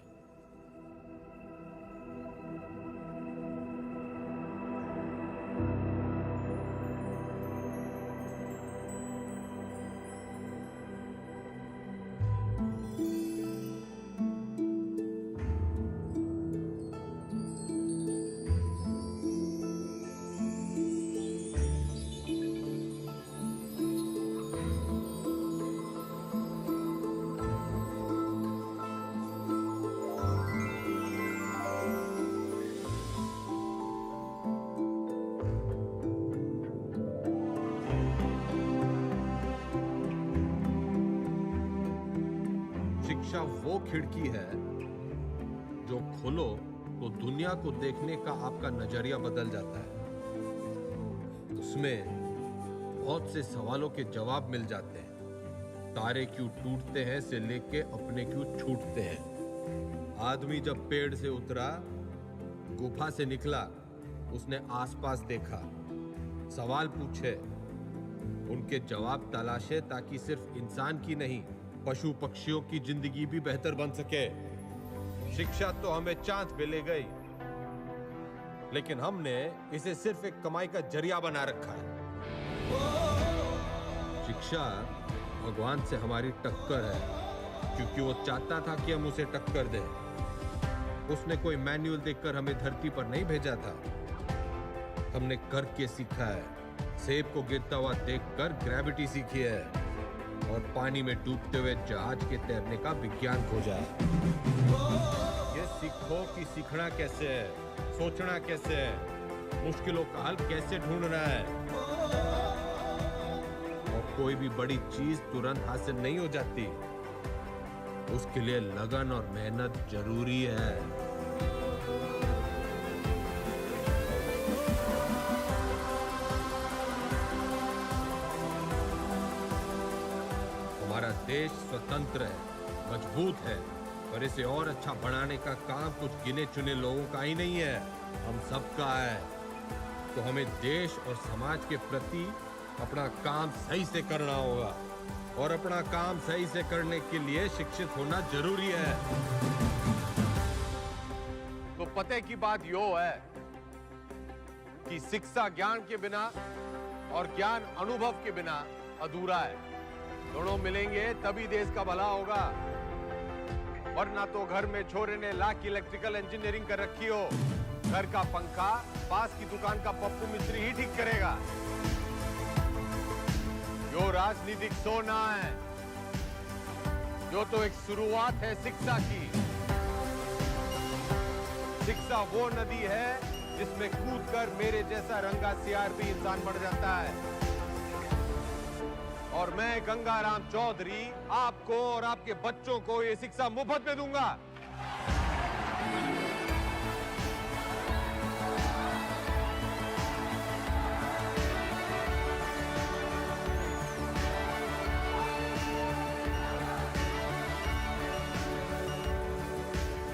शिक्षा वो खिड़की है जो खोलो तो दुनिया को देखने का आपका नजरिया बदल जाता है। उसमें बहुत से सवालों के जवाब मिल जाते हैं। तारे क्यों टूटते हैं से लेके अपने क्यों छूटते हैं। आदमी जब पेड़ से उतरा, गुफा से निकला, उसने आसपास देखा, सवाल पूछे, उनके जवाब तलाशे ताकि सिर्फ इंसान की नहीं, पशु पक्षियों की जिंदगी भी बेहतर बन सके। शिक्षा तो हमें चांद पे ले गई, लेकिन हमने इसे सिर्फ एक कमाई का जरिया बना रखा है। शिक्षा भगवान से हमारी टक्कर है, क्योंकि वो चाहता था कि हम उसे टक्कर दें। उसने कोई मैनुअल देखकर हमें धरती पर नहीं भेजा था, हमने करके सीखा है। सेब को गिरता हुआ देखकर ग्रेविटी सीखी है और पानी में डूबते हुए जहाज के तैरने का विज्ञान खोजा है। ये सीखो कि सीखना कैसे है, सोचना कैसे है, मुश्किलों का हल कैसे ढूंढना है। और कोई भी बड़ी चीज तुरंत हासिल नहीं हो जाती, उसके लिए लगन और मेहनत जरूरी है। हमारा देश स्वतंत्र है, मजबूत है, पर इसे और अच्छा बनाने का काम कुछ गिने चुने लोगों का ही नहीं है, हम सबका है। तो हमें देश और समाज के प्रति अपना काम सही से करना होगा, और अपना काम सही से करने के लिए शिक्षित होना जरूरी है। तो पते की बात यो है कि शिक्षा ज्ञान के बिना और ज्ञान अनुभव के बिना अधूरा है। दोनों मिलेंगे तभी देश का भला होगा, वरना तो घर में छोरे ने लाख की इलेक्ट्रिकल इंजीनियरिंग कर रखी हो, घर का पंखा पास की दुकान का पप्पू मिस्त्री ही ठीक करेगा। जो राजनीतिक सोना है, जो तो एक शुरुआत है शिक्षा की। शिक्षा वो नदी है जिसमें कूदकर मेरे जैसा रंगा सियार भी इंसान बढ़ जाता है। और मैं गंगाराम चौधरी आपको और आपके बच्चों को ये शिक्षा मुफ्त में दूंगा।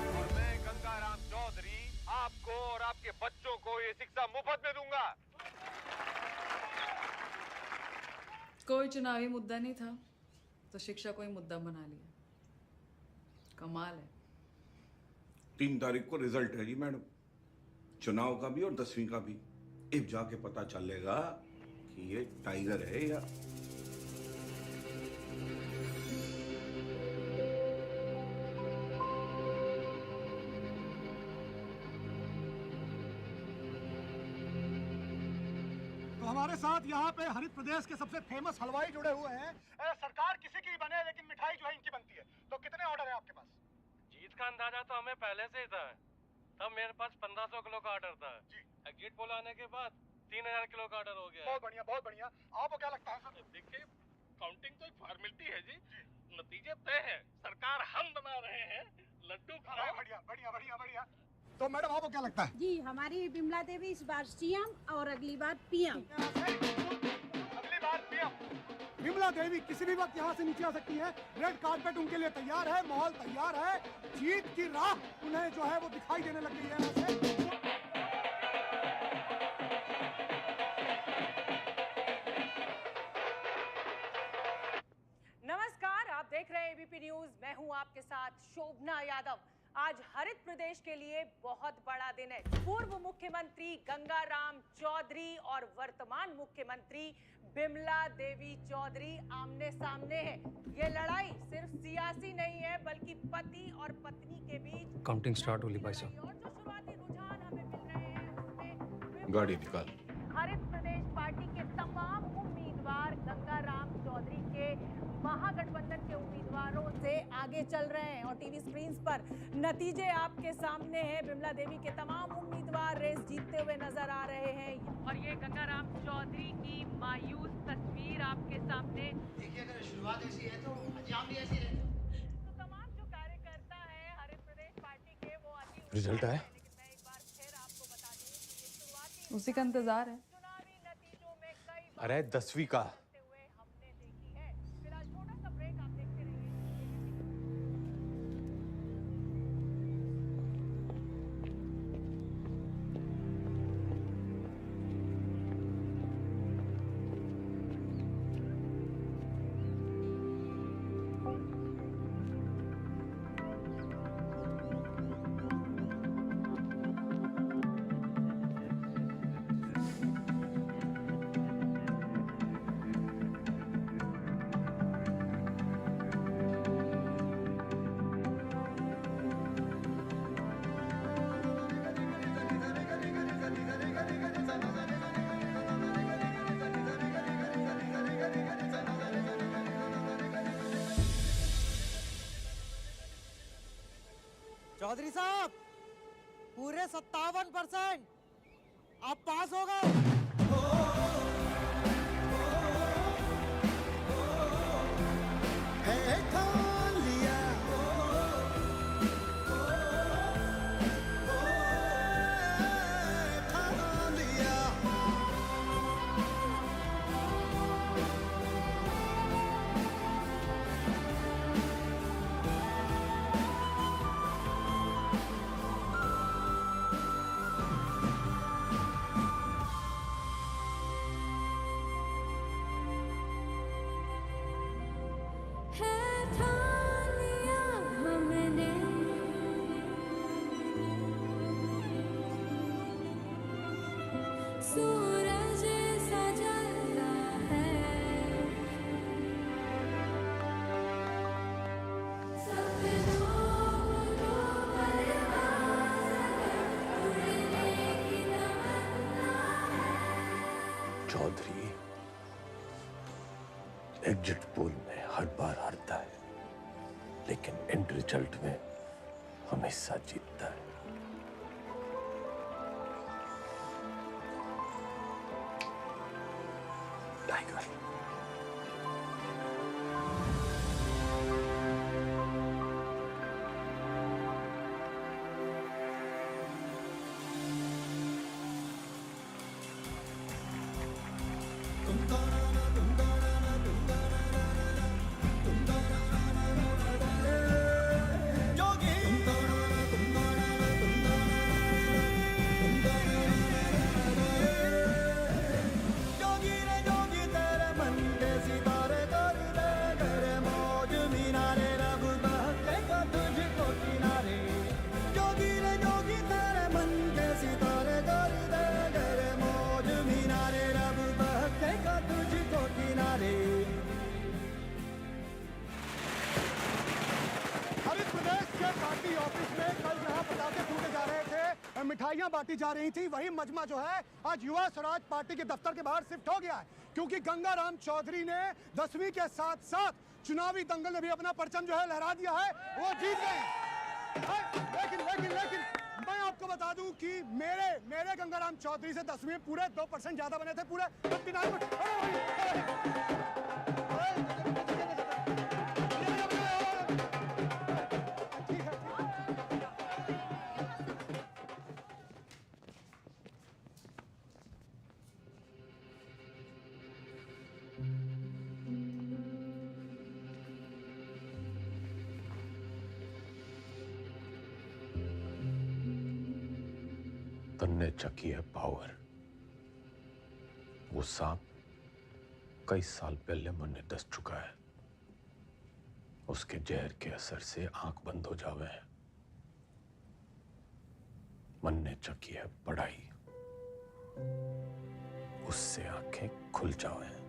और मैं गंगाराम चौधरी आपको और आपके बच्चों को ये शिक्षा मुफ्त में दूंगा। कोई चुनावी मुद्दा नहीं था तो शिक्षा को ही मुद्दा बना लिया। कमाल है। 3 तारीख को रिजल्ट है जी मैडम, चुनाव का भी और 10वीं का भी। अब जाके पता चलेगा कि ये टाइगर है या हमारे साथ यहाँ पे हरित प्रदेश के सबसे फेमस हलवाई जुड़े हुए हैं। सरकार किसी की बने लेकिन मिठाई जो है इनकी बनती है। तो कितने ऑर्डर है आपके पास? जीत का अंदाजा तो हमें पहले से ही था। तब मेरे पास 1500 किलो का ऑर्डर था जी। गेट पोल आने के बाद 3000 किलो का ऑर्डर हो गया। बहुत बढ़िया, बहुत बढ़िया। आपको क्या लगता है सर? देखिए, काउंटिंग तो एक फॉर्मेलिटी है जी, नतीजे तय है। सरकार हम बना रहे हैं, लड्डू खाओ। बढ़िया बढ़िया बढ़िया बढ़िया। तो मैडम आपको क्या लगता है? जी, हमारी बिमला देवी इस बार सीएम और अगली बार पीएम। अगली बार पीएम। बिमला देवी किसी भी वक्त यहाँ से नीचे आ सकती है। रेड कार्पेट उनके लिए तैयार है, माहौल तैयार है। जीत की राह उन्हें जो है वो दिखाई देने लग गई है यहाँ से। नमस्कार, आप देख रहे हैं एबीपी न्यूज। मैं हूं आपके साथ शोभना यादव। आज हरित प्रदेश के लिए बहुत बड़ा दिन है। पूर्व मुख्यमंत्री गंगाराम चौधरी और वर्तमान मुख्यमंत्री बिमला देवी चौधरी आमने सामने हैं। ये लड़ाई सिर्फ सियासी नहीं है, बल्कि पति और पत्नी के बीच। काउंटिंग स्टार्ट होली भाई साहब। और जो शुरुआती रुझान हमें मिल रहे हैं उसमें गाड़ी निकाल। हरित प्रदेश पार्टी के तमाम उम्मीदवार गंगाराम चौधरी के महागठबंधन के उम्मीदवारों से आगे चल रहे हैं और टीवी स्क्रीन पर नतीजे आपके सामने हैं। बिमला देवी के तमाम उम्मीदवार रेस जीतते हुए नजर आ रहे हैं और ये गंगाराम चौधरी की मायूस तस्वीर आपके सामने। देखिए, अगर शुरुआत ऐसी है तो अंजाम भी ऐसी है। तो तमाम जो रिजल्ट आया? उसी का इंतजार है। अरे 10वीं का। चौधरी साहब पूरे 57% आप पास हो गए। सूरज सजता है, सपनों को उड़ने की तमन्ना है। चौधरी एग्जिट पोल में हर बार हारता है, लेकिन एंड रिजल्ट में हमेशा जीतता है। टाइगर। हरित प्रदेश के पार्टी ऑफिस में कल जहां पटाखे फूटे जा रहे थे, मिठाइयां बांटी जा रही थी, वही मजमा जो है आज युवा स्वराज पार्टी के दफ्तर के बाहर शिफ्ट हो गया है, क्योंकि गंगाराम चौधरी ने 10वीं के साथ साथ चुनावी दंगल में भी अपना परचम जो है लहरा दिया है, वो जीत गए। लेकिन मैं आपको बता दूं कि मेरे गंगाराम चौधरी से 10वीं में पूरे 2% ज्यादा बने थे, पूरे 59%। तन्ने चकी है पावर। वो सांप कई साल पहले मन दस चुका है। उसके जहर के असर से आंख बंद हो जावे हैं। मन ने चकी है पढ़ाई, उससे आंखें खुल जावे हैं।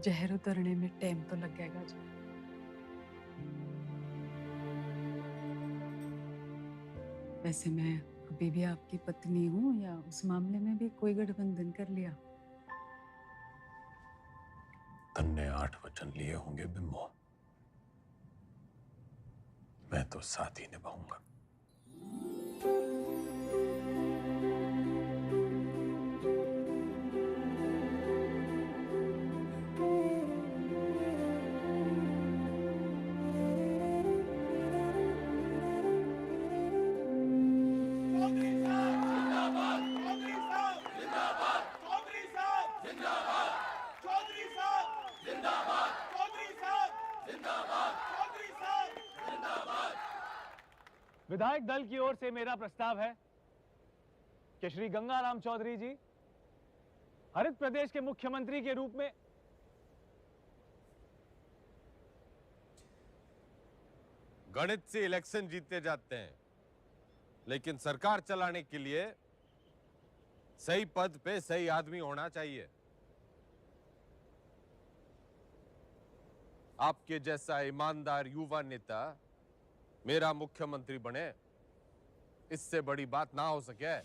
जहर उतरने में टाइम तो लगेगा जी। वैसे मैं अभी भी आपकी पत्नी हूँ, या उस मामले में भी कोई गठबंधन कर लिया? तन्ने 8 वचन लिए होंगे बिम्बो, मैं तो साथ ही निभाऊंगा। विधायक दल की ओर से मेरा प्रस्ताव है कि श्री गंगाराम चौधरी जी हरित प्रदेश के मुख्यमंत्री के रूप में गणित से इलेक्शन जीते जाते हैं, लेकिन सरकार चलाने के लिए सही पद पे सही आदमी होना चाहिए। आपके जैसा ईमानदार युवा नेता मेरा मुख्यमंत्री बने, इससे बड़ी बात ना हो सके।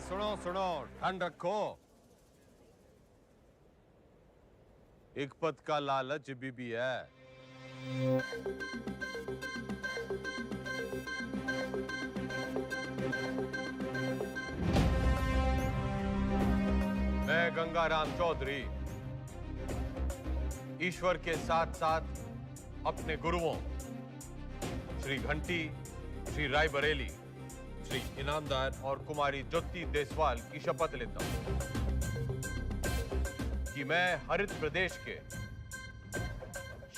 सुनो सुनो, ठंड रखो। एक पद का लालच भी है। मैं गंगाराम चौधरी ईश्वर के साथ साथ अपने गुरुओं श्री घंटी, श्री रायबरेली, श्री इनामदार और कुमारी ज्योति देसवाल की शपथ लेता हूं कि मैं हरित प्रदेश के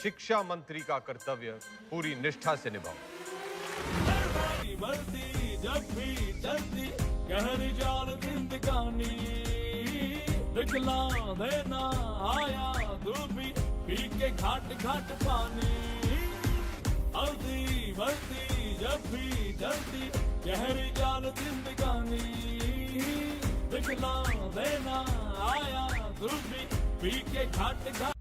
शिक्षा मंत्री का कर्तव्य पूरी निष्ठा से निभाऊं। बढ़ती जब भी चलती गहरी जाल जिंदगानी, दिखला देना आया धूपी पी के घाट घाट पानी। हल्दी बढ़ती जब भी चलती गहरी जाल जिंदगानी, दिखला देना आया धूपी पी के घाट घाट